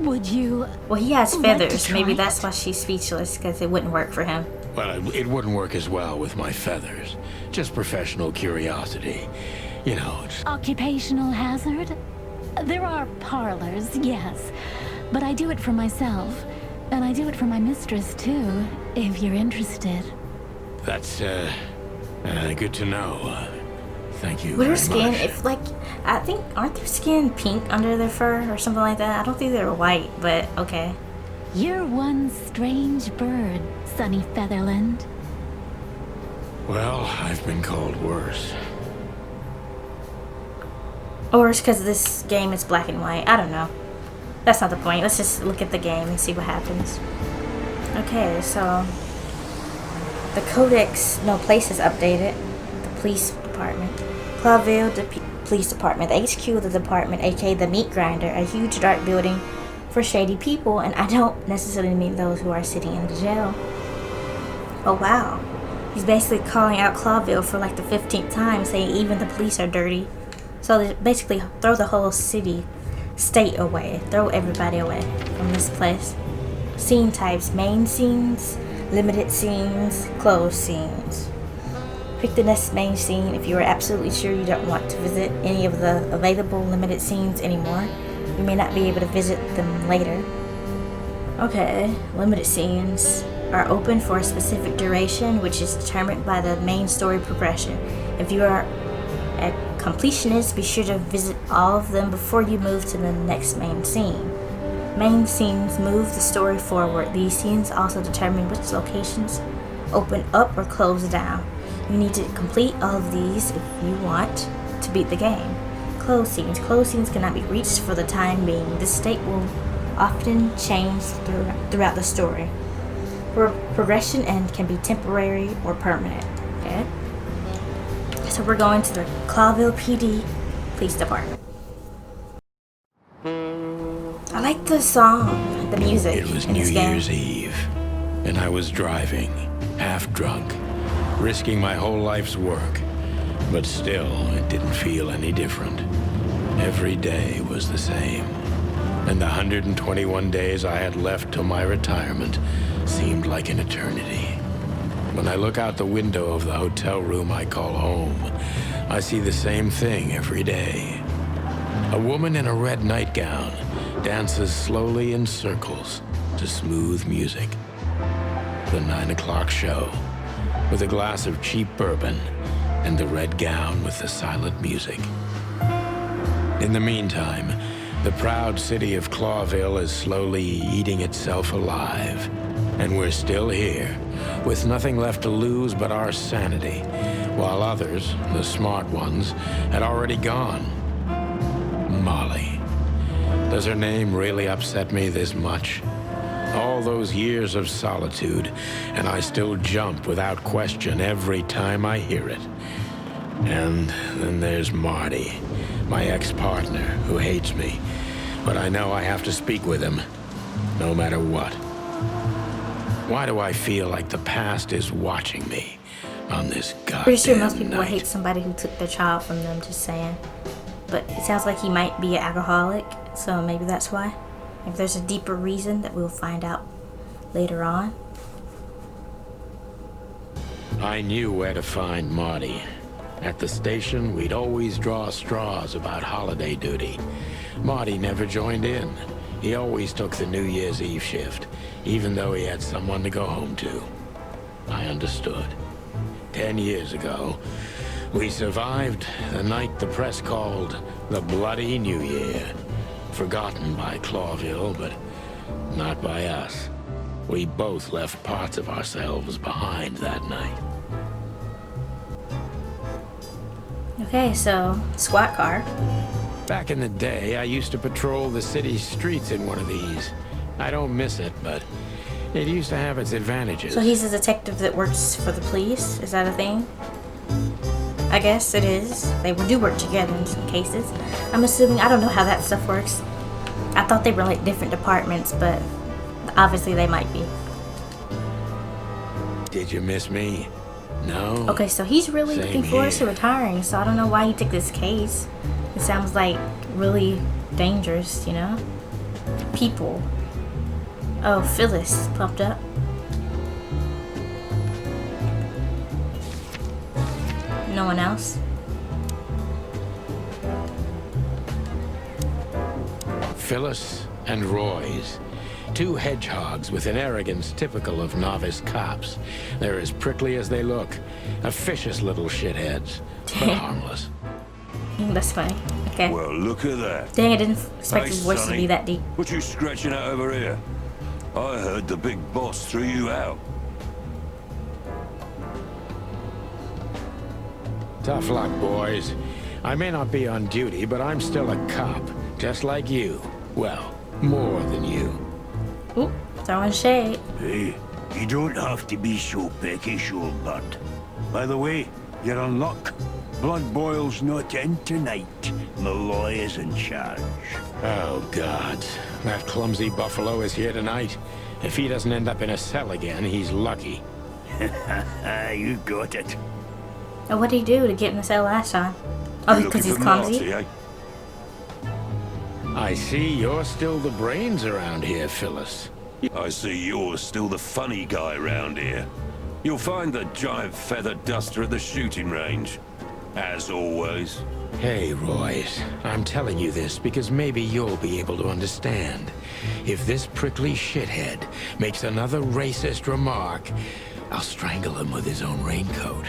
would you... Well, he has Like to feathers. try Maybe it? that's why she's speechless, because it wouldn't work for him. Well, it wouldn't work as well with my feathers. Just professional curiosity. You know, it's... Occupational hazard? There are parlors, yes. But I do it for myself. And I do it for my mistress, too, if you're interested. That's good to know. Thank you With her very skin, much. if like, I think, aren't their skin pink under their fur or something like that? I don't think they're white, but okay. You're one strange bird, Sonny Featherland. Well, I've been called worse. Or it's because this game is black and white. I don't know. That's not the point. Let's just look at the game and see what happens. Okay, so the codex, no place is updated. The police department. Clawville Police Department. The HQ of the department, aka the meat grinder, a huge dark building for shady people, and I don't necessarily mean those who are sitting in the jail. Oh wow. He's basically calling out Clawville for like the 15th time, saying even the police are dirty. So they basically throw the whole state away. Throw everybody away from this place. Scene types: main scenes, limited scenes, closed scenes. Pick the next main scene if you are absolutely sure you don't want to visit any of the available limited scenes anymore. You may not be able to visit them later. Okay, limited scenes are open for a specific duration, which is determined by the main story progression. If you are a completionist, be sure to visit all of them before you move to the next main scene. Main scenes move the story forward. These scenes also determine which locations open up or close down. You need to complete all of these if you want to beat the game. Closed scenes. Closed scenes cannot be reached for the time being. This state will often change throughout the story. Progression and can be temporary or permanent. Okay? So we're going to the Clawville PD Police Department. I like the song, the music It was in New this game. Year's Eve, and I was driving, half drunk, risking my whole life's work. But still, it didn't feel any different. Every day was the same. And the 121 days I had left till my retirement seemed like an eternity. When I look out the window of the hotel room I call home, I see the same thing every day. A woman in a red nightgown dances slowly in circles to smooth music. The 9 o'clock show, with a glass of cheap bourbon and the red gown with the silent music. In the meantime, the proud city of Clawville is slowly eating itself alive. And we're still here, with nothing left to lose but our sanity, while others, the smart ones, had already gone. Molly. Does her name really upset me this much? All those years of solitude, and I still jump without question every time I hear it. And then there's Marty, my ex-partner, who hates me. But I know I have to speak with him, no matter what. Why do I feel like the past is watching me on this goddamn Pretty sure most people night? would hate somebody who took their child from them, just saying. But it sounds like he might be an alcoholic, so maybe that's why. If there's a deeper reason that we'll find out later on. I knew where to find Marty. At the station, we'd always draw straws about holiday duty. Marty never joined in. He always took the New Year's Eve shift, even though he had someone to go home to. I understood. 10 years ago, we survived the night the press called the Bloody New Year. Forgotten by Clawville, but not by us. We both left parts of ourselves behind that night. Okay, so squad car. Back in the day, I used to patrol the city's streets in one of these. I don't miss it, but it used to have its advantages. So he's a detective that works for the police. Is that a thing? I guess it is. They do work together in some cases. I'm assuming. I don't know how that stuff works. I thought they were like different departments, but obviously they might be. Did you miss me? No? Okay, so he's really Same looking forward to here. retiring, so I don't know why he took this case. It sounds like really dangerous, you know? People. Oh, Phyllis popped up. No one else? Phyllis and Royce. Two hedgehogs with an arrogance typical of novice cops. They're as prickly as they look. Officious little shitheads, but harmless. That's funny. Okay. Well, look at that. Dang, I didn't expect Hey, his voice to Sonny. be that deep. What you scratching out over here? I heard the big boss threw you out. Tough luck, boys. I may not be on duty, but I'm still a cop, just like you. Well, more than you. Oop, throwing shade. Hey, you don't have to be so peckish, old bud. By the way, you're on luck. Blood Boil's not in tonight. Malloy is in charge. Oh, God. That clumsy buffalo is here tonight. If he doesn't end up in a cell again, he's lucky. You got it. Oh, what did he do to get in the cell last time? Oh, You because looking he's for clumsy? Marty, eh? I see you're still the brains around here, Phyllis. I see you're still the funny guy round here. You'll find the giant feather duster at the shooting range. As always. Hey, Royce. I'm telling you this because maybe you'll be able to understand. If this prickly shithead makes another racist remark, I'll strangle him with his own raincoat.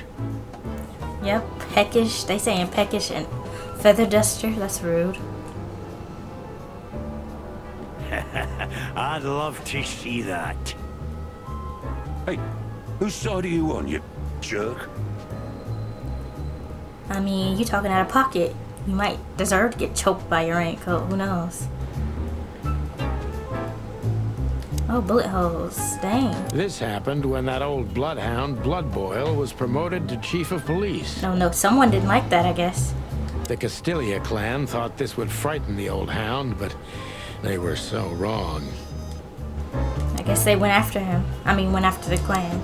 Yep, peckish. They saying peckish and feather duster. That's rude. I'd love to see that. Hey, whose side are you on, you jerk? I mean, you talking out of pocket. You might deserve to get choked by your raincoat. Who knows? Oh, bullet holes. Dang. This happened when that old bloodhound, Blood Boil, was promoted to chief of police. No, someone didn't like that, I guess. The Castilia clan thought this would frighten the old hound, but they were so wrong. I guess they went after him. Went after the clan.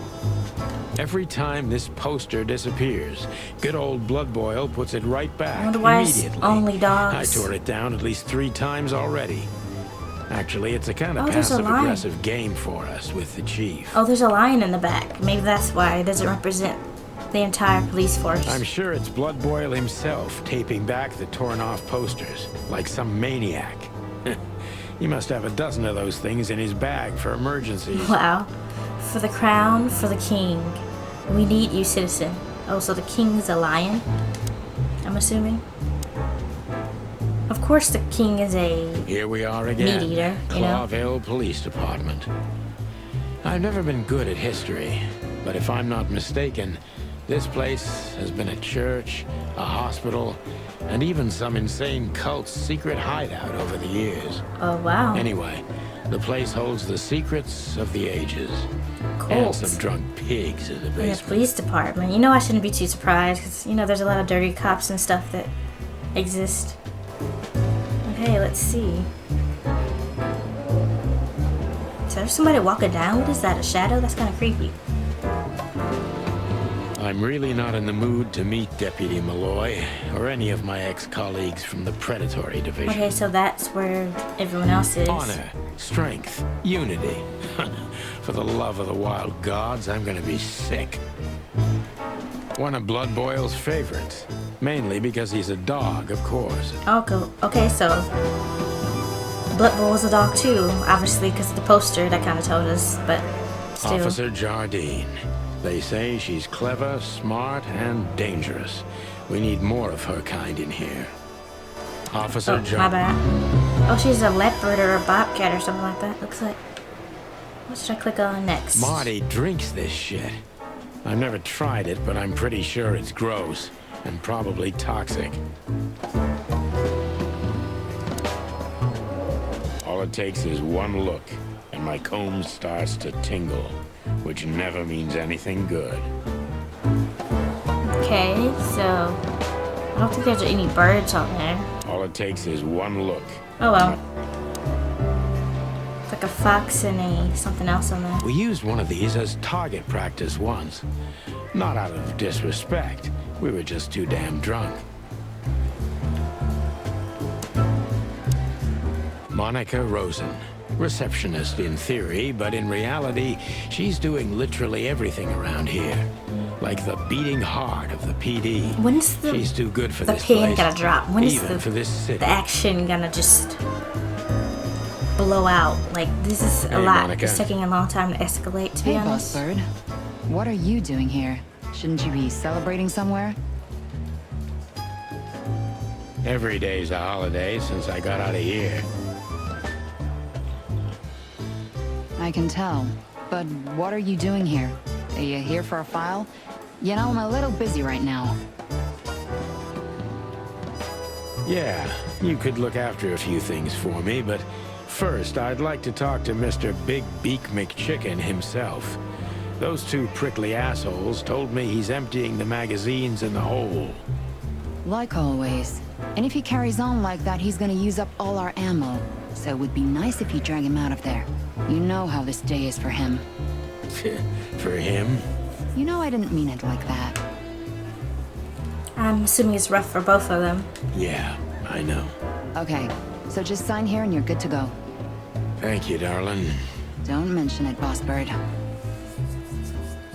Every time this poster disappears, good old Blood Boil puts it right back I wonder why it's immediately. only dogs. I tore it down at least 3 times already. Actually, it's a kind of Oh, there's a lion. passive-aggressive game for us with the chief. Oh, there's a lion in the back. Maybe that's why it doesn't represent the entire police force. I'm sure it's Blood Boil himself taping back the torn-off posters, like some maniac. He must have a dozen of those things in his bag for emergencies. Wow. For the crown, for the king. We need you, citizen. Oh, so the king is a lion? I'm assuming. Of course the king is a Here we are again. meat eater, you know? Clawville Police Department. I've never been good at history, but if I'm not mistaken, this place has been a church, a hospital, and even some insane cult's secret hideout over the years. Oh, wow. Anyway, the place holds the secrets of the ages. And Cult. some drunk pigs in the In the basement. police department. You know, I shouldn't be too surprised because, you know, there's a lot of dirty cops and stuff that exist. Okay, let's see. So there's somebody walking down. What is that? A shadow? That's kind of creepy. I'm really not in the mood to meet Deputy Malloy or any of my ex-colleagues from the Predatory Division. Okay, so that's where everyone else is. Honor, strength, unity. For the love of the wild gods, I'm gonna be sick. One of Blood Boil's favorites. Mainly because he's a dog, of course. Okay, so Blood Bowl was a dog too, obviously because of the poster that kind of told us, but still. Officer Jardine. They say she's clever, smart, and dangerous. We need more of her kind in here. Officer Oh, my bad. Oh, she's a leopard or a bobcat or something like that, looks like. What should I click on next? Marty drinks this shit. I've never tried it, but I'm pretty sure it's gross and probably toxic. All it takes is one look, and my comb starts to tingle, which never means anything good. Okay, so I don't think there's any birds on there. All it takes is one look. Oh well. It's like a fox and a something else on there. We used one of these as target practice once. Not out of disrespect. We were just too damn drunk. Monica Rosen. Receptionist in theory, but in reality, she's doing literally everything around here. Like the beating heart of the PD. When's the She's too good for the this pin place. gonna drop? When is Even for this city. the action gonna just blow out? Like, this is a Hey, lot. Monica. It's taking a long time to escalate, to be Hey, honest. Boss Bird. What are you doing here? Shouldn't you be celebrating somewhere? Every day's a holiday since I got out of here. I can tell. But what are you doing here? Are you here for a file? You know, I'm a little busy right now. Yeah, you could look after a few things for me, but first I'd like to talk to Mr. Big Beak McChicken himself. Those two prickly assholes told me he's emptying the magazines in the hole. Like always. And if he carries on like that, he's gonna use up all our ammo. So it would be nice if you drag him out of there. You know how this day is for him. For him? You know I didn't mean it like that. I'm assuming it's rough for both of them. Yeah, I know. Okay, so just sign here and you're good to go. Thank you, darling. Don't mention it, Boss Bird.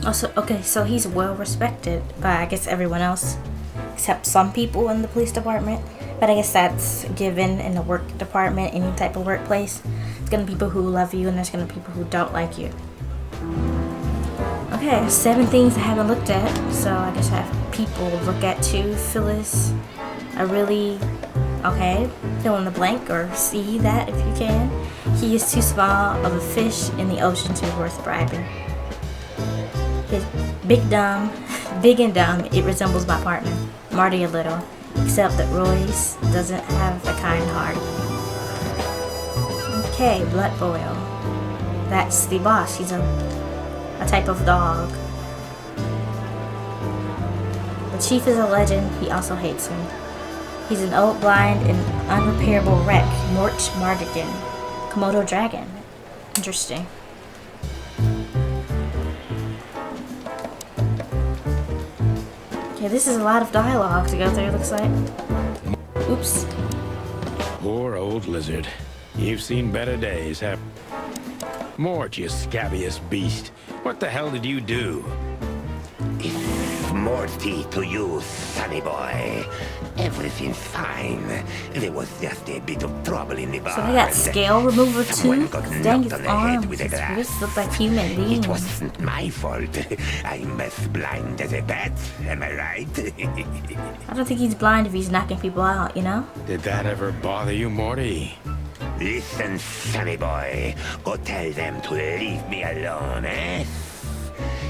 Also, okay, so he's well respected by, I guess, everyone else. Except some people in the police department. But I guess that's given in the work department, any type of workplace. There's gonna be people who love you and there's gonna be people who don't like you. Okay, 7 things I haven't looked at. So I guess I have people to look at too. Phyllis, I really, okay, fill in the blank or see that if you can. He is too small of a fish in the ocean to be worth bribing. His big and dumb, it resembles my partner, Marty a little, except that Royce doesn't have a kind heart. Okay, Blood Boil. That's the boss. He's a type of dog. The chief is a legend. He also hates me. He's an old, blind, and unrepairable wreck, Mort Mardigan. Komodo dragon. Interesting. Okay, this is a lot of dialogue to go through, looks like. Oops. Poor old lizard. You've seen better days, have... Mort, you scabious beast. What the hell did you do? It's Morty to you, sonny boy. Everything's fine. There was just a bit of trouble in the bar. So they got scale remover Someone too? got Dang, knocked his on the head arms, with a his glass. wrists look like human beings. It wasn't my fault. I'm as blind as a bat, am I right? I don't think he's blind if he's knocking people out, you know? Did that ever bother you, Morty? Listen, sonny boy. Go tell them to leave me alone, eh?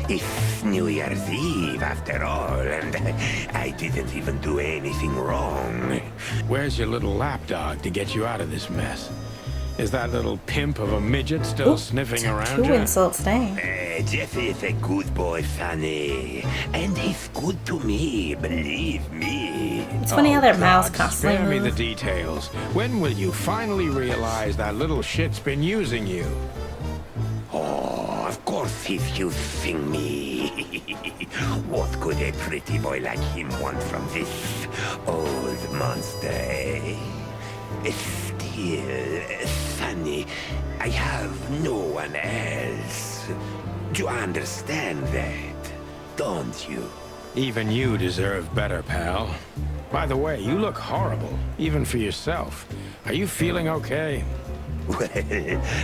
It's New Year's Eve, after all, and I didn't even do anything wrong. Where's your little lapdog to get you out of this mess? Is that little pimp of a midget still sniffing around Two you? insults, dang. Jeffy is a good boy, sonny. And he's good to me, believe me. It's funny how their God, mouths constantly spare me the move. details. When will you finally realize that little shit's been using you? Oh, of course he's using me. What could a pretty boy like him want from this old monster, eh? Still, sonny, I have no one else. Do you understand that? Don't you? Even you deserve better, pal. By the way, you look horrible, even for yourself. Are you feeling okay? Well,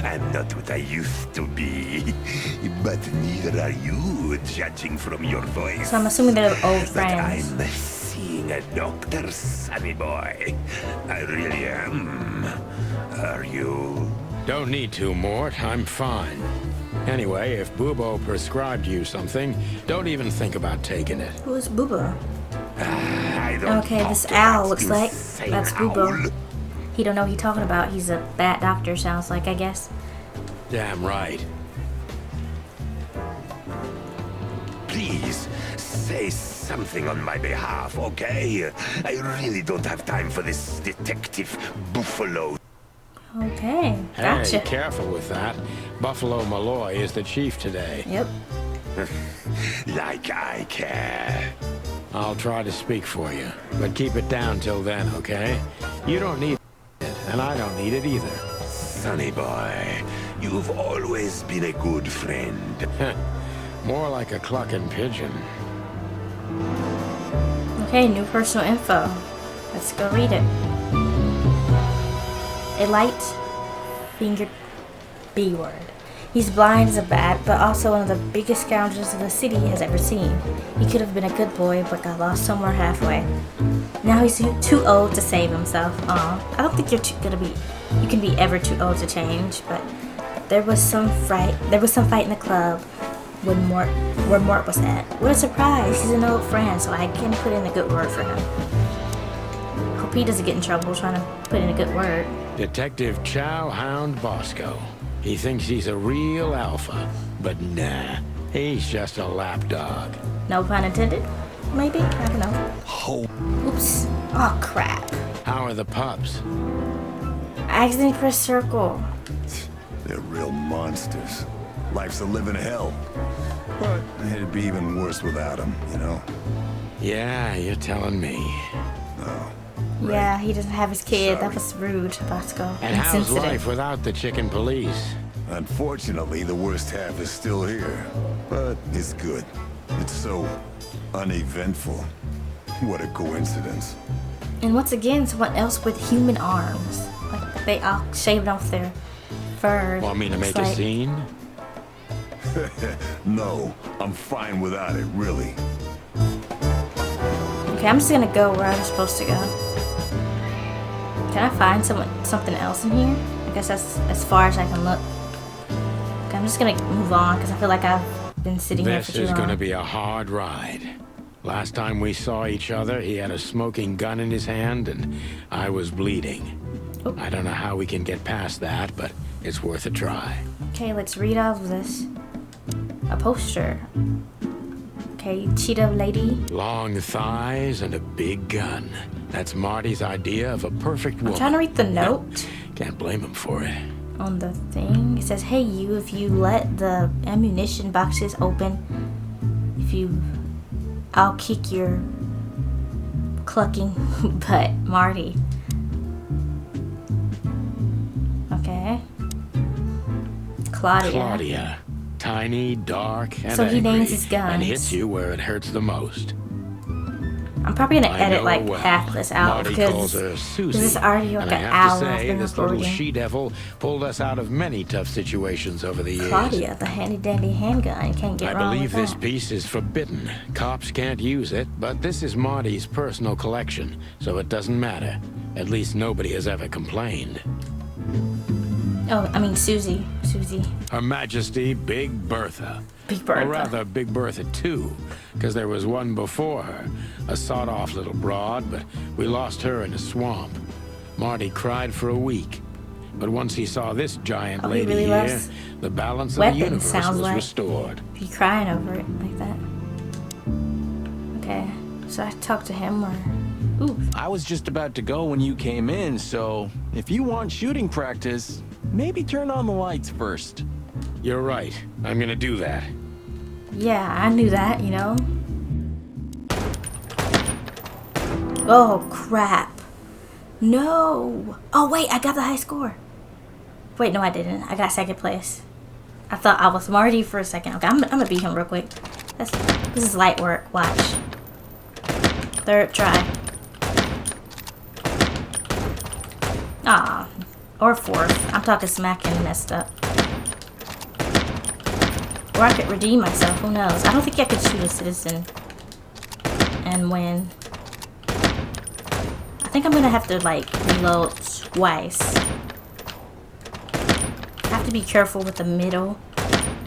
I'm not what I used to be. But neither are you, judging from your voice. So I'm assuming they're old But friends. I'm seeing a doctor, sonny boy. I really am. Are you? Don't need to, Mort. I'm fine. Anyway, if Bubo prescribed you something, don't even think about taking it. Who is Bubo? I don't Okay, talk this to owl that looks like insane that's Bubo. owl. He don't know what he's talking about. He's a bad doctor, sounds like, I guess. Damn right. Please, say something on my behalf, okay? I really don't have time for this detective buffalo. Okay, gotcha. Hey, careful with that. Buffalo Malloy is the chief today. Yep. Like I care. I'll try to speak for you, but keep it down till then, okay? You don't need it, and I don't need it either. Sonny boy, you've always been a good friend. More like a clucking pigeon. Okay, new personal info. Let's go read it. A light-fingered B-word. He's blind as a bat, but also one of the biggest scoundrels the city has ever seen. He could have been a good boy, but got lost somewhere halfway. Now he's too old to save himself. Aw, I don't think you can be ever too old to change, but there was some fight in the club where Mort was at. What a surprise! He's an old friend, so I can put in a good word for him. Hope he doesn't get in trouble trying to put in a good word. Detective Chow Hound Bosco. He thinks he's a real alpha, but nah, he's just a lapdog. No pun intended? Maybe? I don't know. Oops. Oh, crap. How are the pups? I accidentally pressed circle. They're real monsters. Life's a living hell. But it'd be even worse without them, you know? Yeah, you're telling me. Oh. Yeah, he doesn't have his kid. Sorry. That was rude, Bosco. And how's Insensitive. life without the chicken police? Unfortunately, the worst half is still here. But it's good. It's so uneventful. What a coincidence. And once again, someone else with human arms. Like, they all shaved off their fur. Want me to make It's a like- scene? No, I'm fine without it, really. Okay, I'm just gonna go where I'm supposed to go. Can I find something else in here? I guess that's as far as I can look. Okay, I'm just gonna move on because I feel like I've been sitting here for This too is long. gonna be a hard ride. Last time we saw each other, he had a smoking gun in his hand and I was bleeding. Oh. I don't know how we can get past that, but it's worth a try. Okay, let's read all of this. A poster. Okay, cheetah lady. Long thighs and a big gun. That's Marty's idea of a perfect woman. I'm trying to read the note Can't blame him for it. on the thing. It says, hey you, if you let the ammunition boxes open, I'll kick your clucking butt, Marty. Claudia. Claudia. Tiny, dark, and So he angry, names his guns. and hits you where it hurts the most. I'm probably gonna I edit know like well. half this out Marty because calls her Susie, this is already like and I an have hour to I've say, been this little recording. she-devil pulled us out of many tough situations over the years. Claudia, the handy-dandy handgun. You can't get I wrong believe with this that. piece is forbidden. Cops can't use it, but this is Marty's personal collection, so it doesn't matter. At least nobody has ever complained. Oh, I mean Susie. Susie. Her Majesty Big Bertha. Big Bertha. Or rather, Big Bertha 2, because there was one before her. A sawed-off little broad, but we lost her in a swamp. Marty cried for a week. But once he saw this giant Oh, he lady really here, loves the balance of the weapons, universe sounds was like. restored. Be crying over it like that. Okay, so I talk to him or... Ooh. I was just about to go when you came in, so if you want shooting practice, maybe turn on the lights first. You're right. I'm gonna do that. Yeah, I knew that, you know. Oh, crap. No. Oh, wait, I got the high score. Wait, no, I didn't. I got second place. I thought I was Marty for a second. Okay, I'm gonna beat him real quick. This is light work. Watch. Third try. Ah, or fourth. I'm talking smack and messed up. Or I could redeem myself. Who knows? I don't think I could shoot a citizen and win. I think I'm gonna have to like reload twice. I have to be careful with the middle.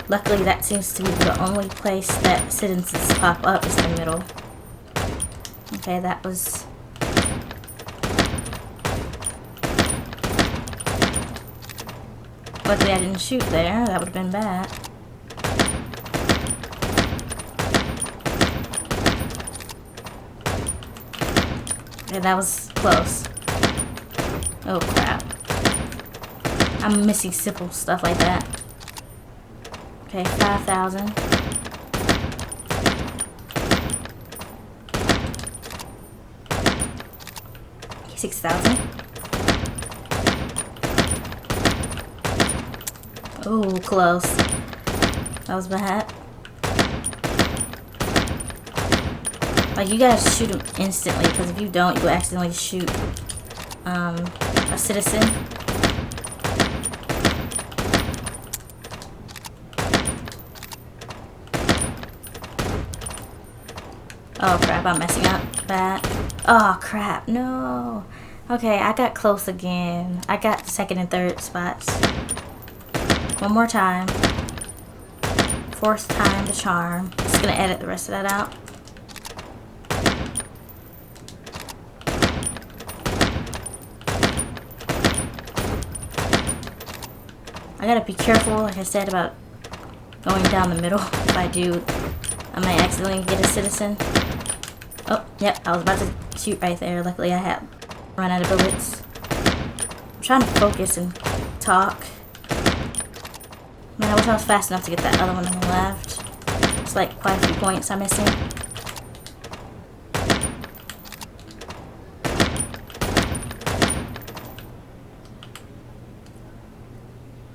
Luckily, that seems to be the only place that sentences pop up is the middle. Okay, that was... Luckily, I didn't shoot there. That would have been bad. Okay, that was close. Oh, crap. I'm missing simple stuff like that. Okay, 5,000. Okay, 6,000. Oh, close. That was bad. Like, you gotta shoot them instantly, because if you don't, you accidentally shoot a citizen. Oh crap, I'm messing up bad. Oh crap, no. Okay, I got close again. I got second and third spots. One more time. Fourth time the charm. Just gonna edit the rest of that out. I gotta be careful, like I said, about going down the middle. If I do, I might accidentally get a citizen. Oh, yep, I was about to shoot right there. Luckily, I had run out of bullets. I'm trying to focus and talk. Man, I wish I was fast enough to get that other one on the left. It's like quite a few points I'm missing.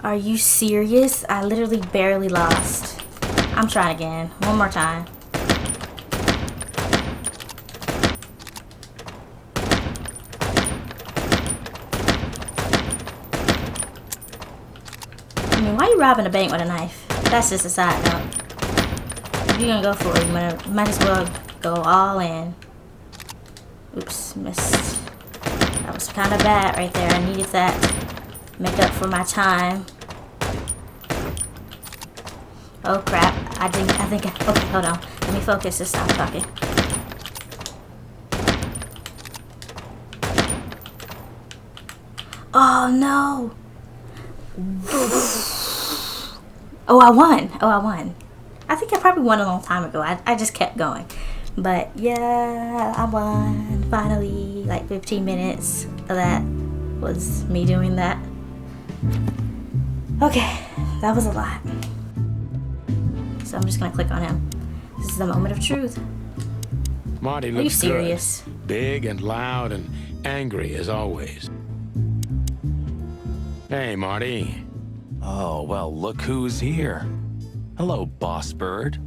Are you serious? I literally barely lost. I'm trying again. One more time. I mean, why are you robbing a bank with a knife? That's just a side note. If you're gonna go for it, you might as well go all in. Oops, missed. That was kind of bad right there. I needed that. Make up for my time. Oh crap. Okay, hold on. Let me focus and stop talking. Oh no. Oh, I won. I think I probably won a long time ago. I just kept going. But yeah, I won. Finally, like 15 minutes of that was me doing that. Okay, that was a lot. So I'm just gonna click on him. This is the moment of truth. Marty looks Are you serious? good. Big and loud and angry as always. Hey, Marty. Oh, well, look who's here. Hello, Boss Bird.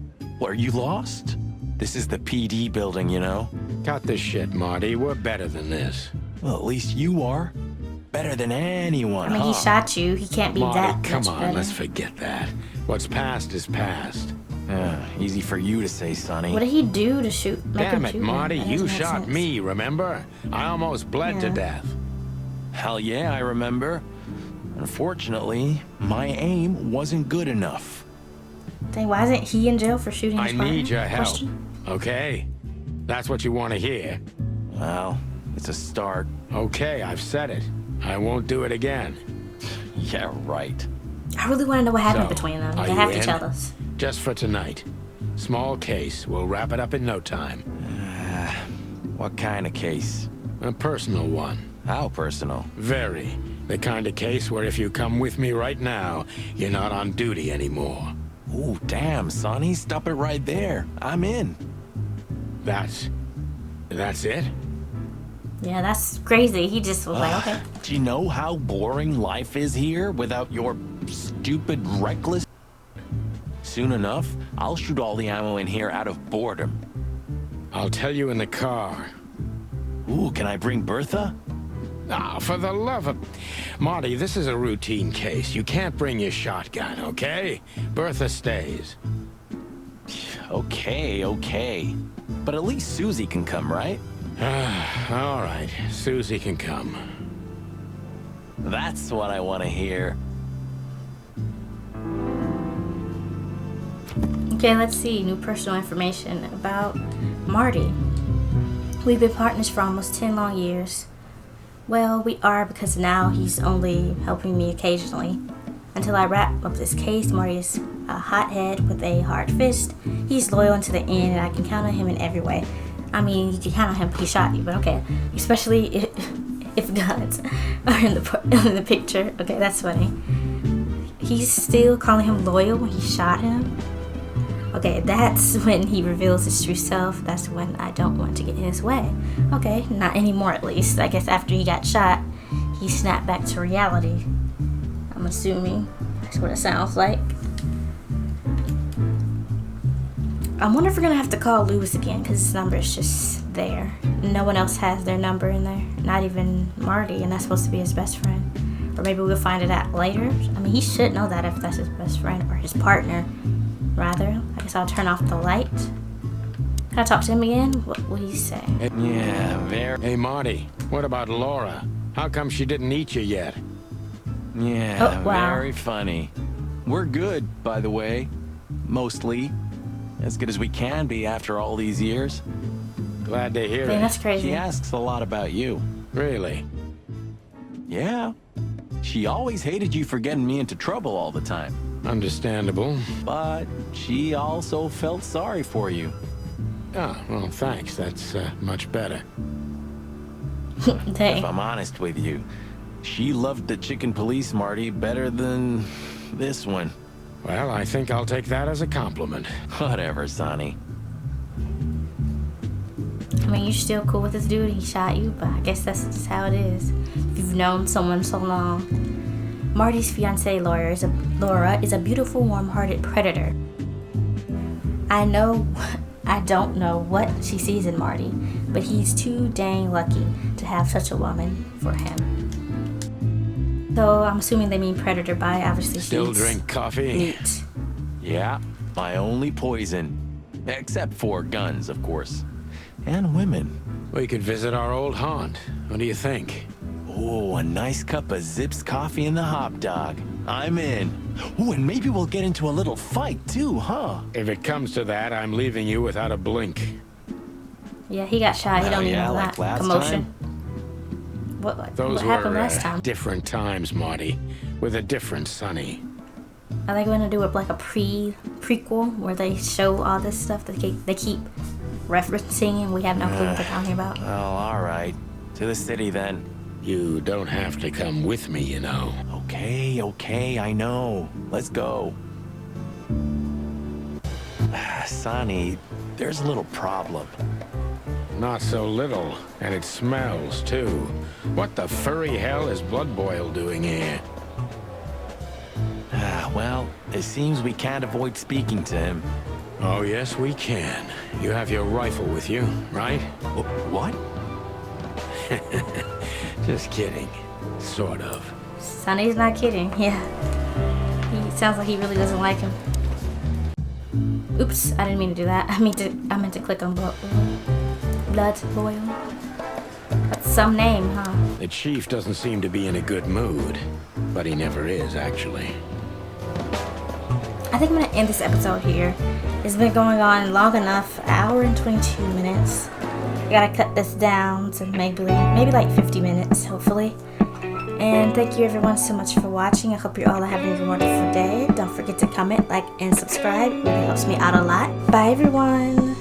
Are you lost? This is the PD building, you know? Cut the shit, Marty. We're better than this. Well, at least you are. Better than anyone, I mean, he huh? shot you. He can't be Marty, that come much on, better. let's forget that. What's past is past. Easy for you to say, Sonny. What did he do to shoot? Make Damn him it, shoot Marty, him? That you doesn't make shot sense. me, remember? I almost bled to Yeah. death. Hell yeah, I remember. Unfortunately, my aim wasn't good enough. Dang, why isn't he in jail for shooting his I partner? need your help, Question? okay? That's what you want to hear. Well, it's a start. Okay, I've said it. I won't do it again. Yeah, right. I really want to know what happened So, between them. are They you have to in? tell us. Just for tonight. Small case. We'll wrap it up in no time. What kind of case? A personal one. How personal? Very. The kind of case where if you come with me right now, you're not on duty anymore. Ooh, damn, Sonny, stop it right there. I'm in. That's it? Yeah, that's crazy. He just was like, okay. Do you know how boring life is here without your stupid, reckless? Soon enough, I'll shoot all the ammo in here out of boredom. I'll tell you in the car. Ooh, can I bring Bertha? Ah, for the love of... Marty, this is a routine case. You can't bring your shotgun, okay? Bertha stays. Okay. But at least Susie can come, right? All right, Susie can come. That's what I want to hear. Okay, let's see. New personal information about Marty. We've been partners for almost 10 long years. Well, we are because now he's only helping me occasionally. Until I wrap up this case, Marty is a hothead with a hard fist. He's loyal until the end, and I can count on him in every way. I mean, you can count on him, he shot you, but okay. Especially if guns are in the picture. Okay, that's funny. He's still calling him loyal when he shot him. Okay, that's when he reveals his true self. That's when I don't want to get in his way. Okay, not anymore at least. I guess after he got shot, he snapped back to reality. I'm assuming that's what it sounds like. I wonder if we're gonna have to call Lewis again because his number is just there. No one else has their number in there, not even Marty, and that's supposed to be his best friend. Or maybe we'll find it out later. I mean, he should know that if that's his best friend or his partner, rather. I guess I'll turn off the light. Can I talk to him again? What will he say? Yeah, very. Hey, Marty, what about Laura? How come she didn't eat you yet? Yeah, Oh, wow. very funny. We're good, by the way. Mostly. As good as we can be after all these years. Glad to hear Man, it. that's crazy. She asks a lot about you. Really? Yeah. She always hated you for getting me into trouble all the time. Understandable. But she also felt sorry for you. Ah, well, thanks. That's much better. Dang. If I'm honest with you, she loved the chicken police Marty better than this one. Well, I think I'll take that as a compliment. Whatever, Sonny. I mean, you're still cool with this dude. He shot you, but I guess that's just how it is. If you've known someone so long. Marty's fiancée Laura is a beautiful, warm-hearted predator. I don't know what she sees in Marty, but he's too dang lucky to have such a woman for him. So I'm assuming they mean predator by obviously Still sheets, drink coffee? meat. Yeah, my only poison. Except for guns, of course. And women. We could visit our old haunt. What do you think? Oh, a nice cup of Zips coffee and the hot dog. I'm in. Oh, and maybe we'll get into a little fight too, huh? If it comes to that, I'm leaving you without a blink. Yeah, he got shot. He Oh, don't even yeah, know like that last commotion. time? What Those happened were last time? different times, Marty. With a different Sonny. Are they going to do like a prequel where they show all this stuff that they keep referencing and we have no clue what they're talking about? Well, all right. To the city then. You don't have to come with me, you know. Okay, I know. Let's go. Sonny, there's a little problem. Not so little, and it smells, too. What the furry hell is Blood Boil doing here? Well, it seems we can't avoid speaking to him. Oh, yes, we can. You have your rifle with you, right? What? Just kidding. Sort of. Sonny's not kidding. Yeah. He sounds like he really doesn't like him. Oops, I didn't mean to do that. I meant to click on blood boil. That's some name, huh? The chief doesn't seem to be in a good mood, but he never is, actually. I think I'm gonna end this episode here. It's been going on long enough, an hour and 22 minutes. I gotta cut this down to maybe like 50 minutes, hopefully. And thank you everyone so much for watching. I hope you all are having a wonderful day. Don't forget to comment, like, and subscribe. It really helps me out a lot. Bye everyone.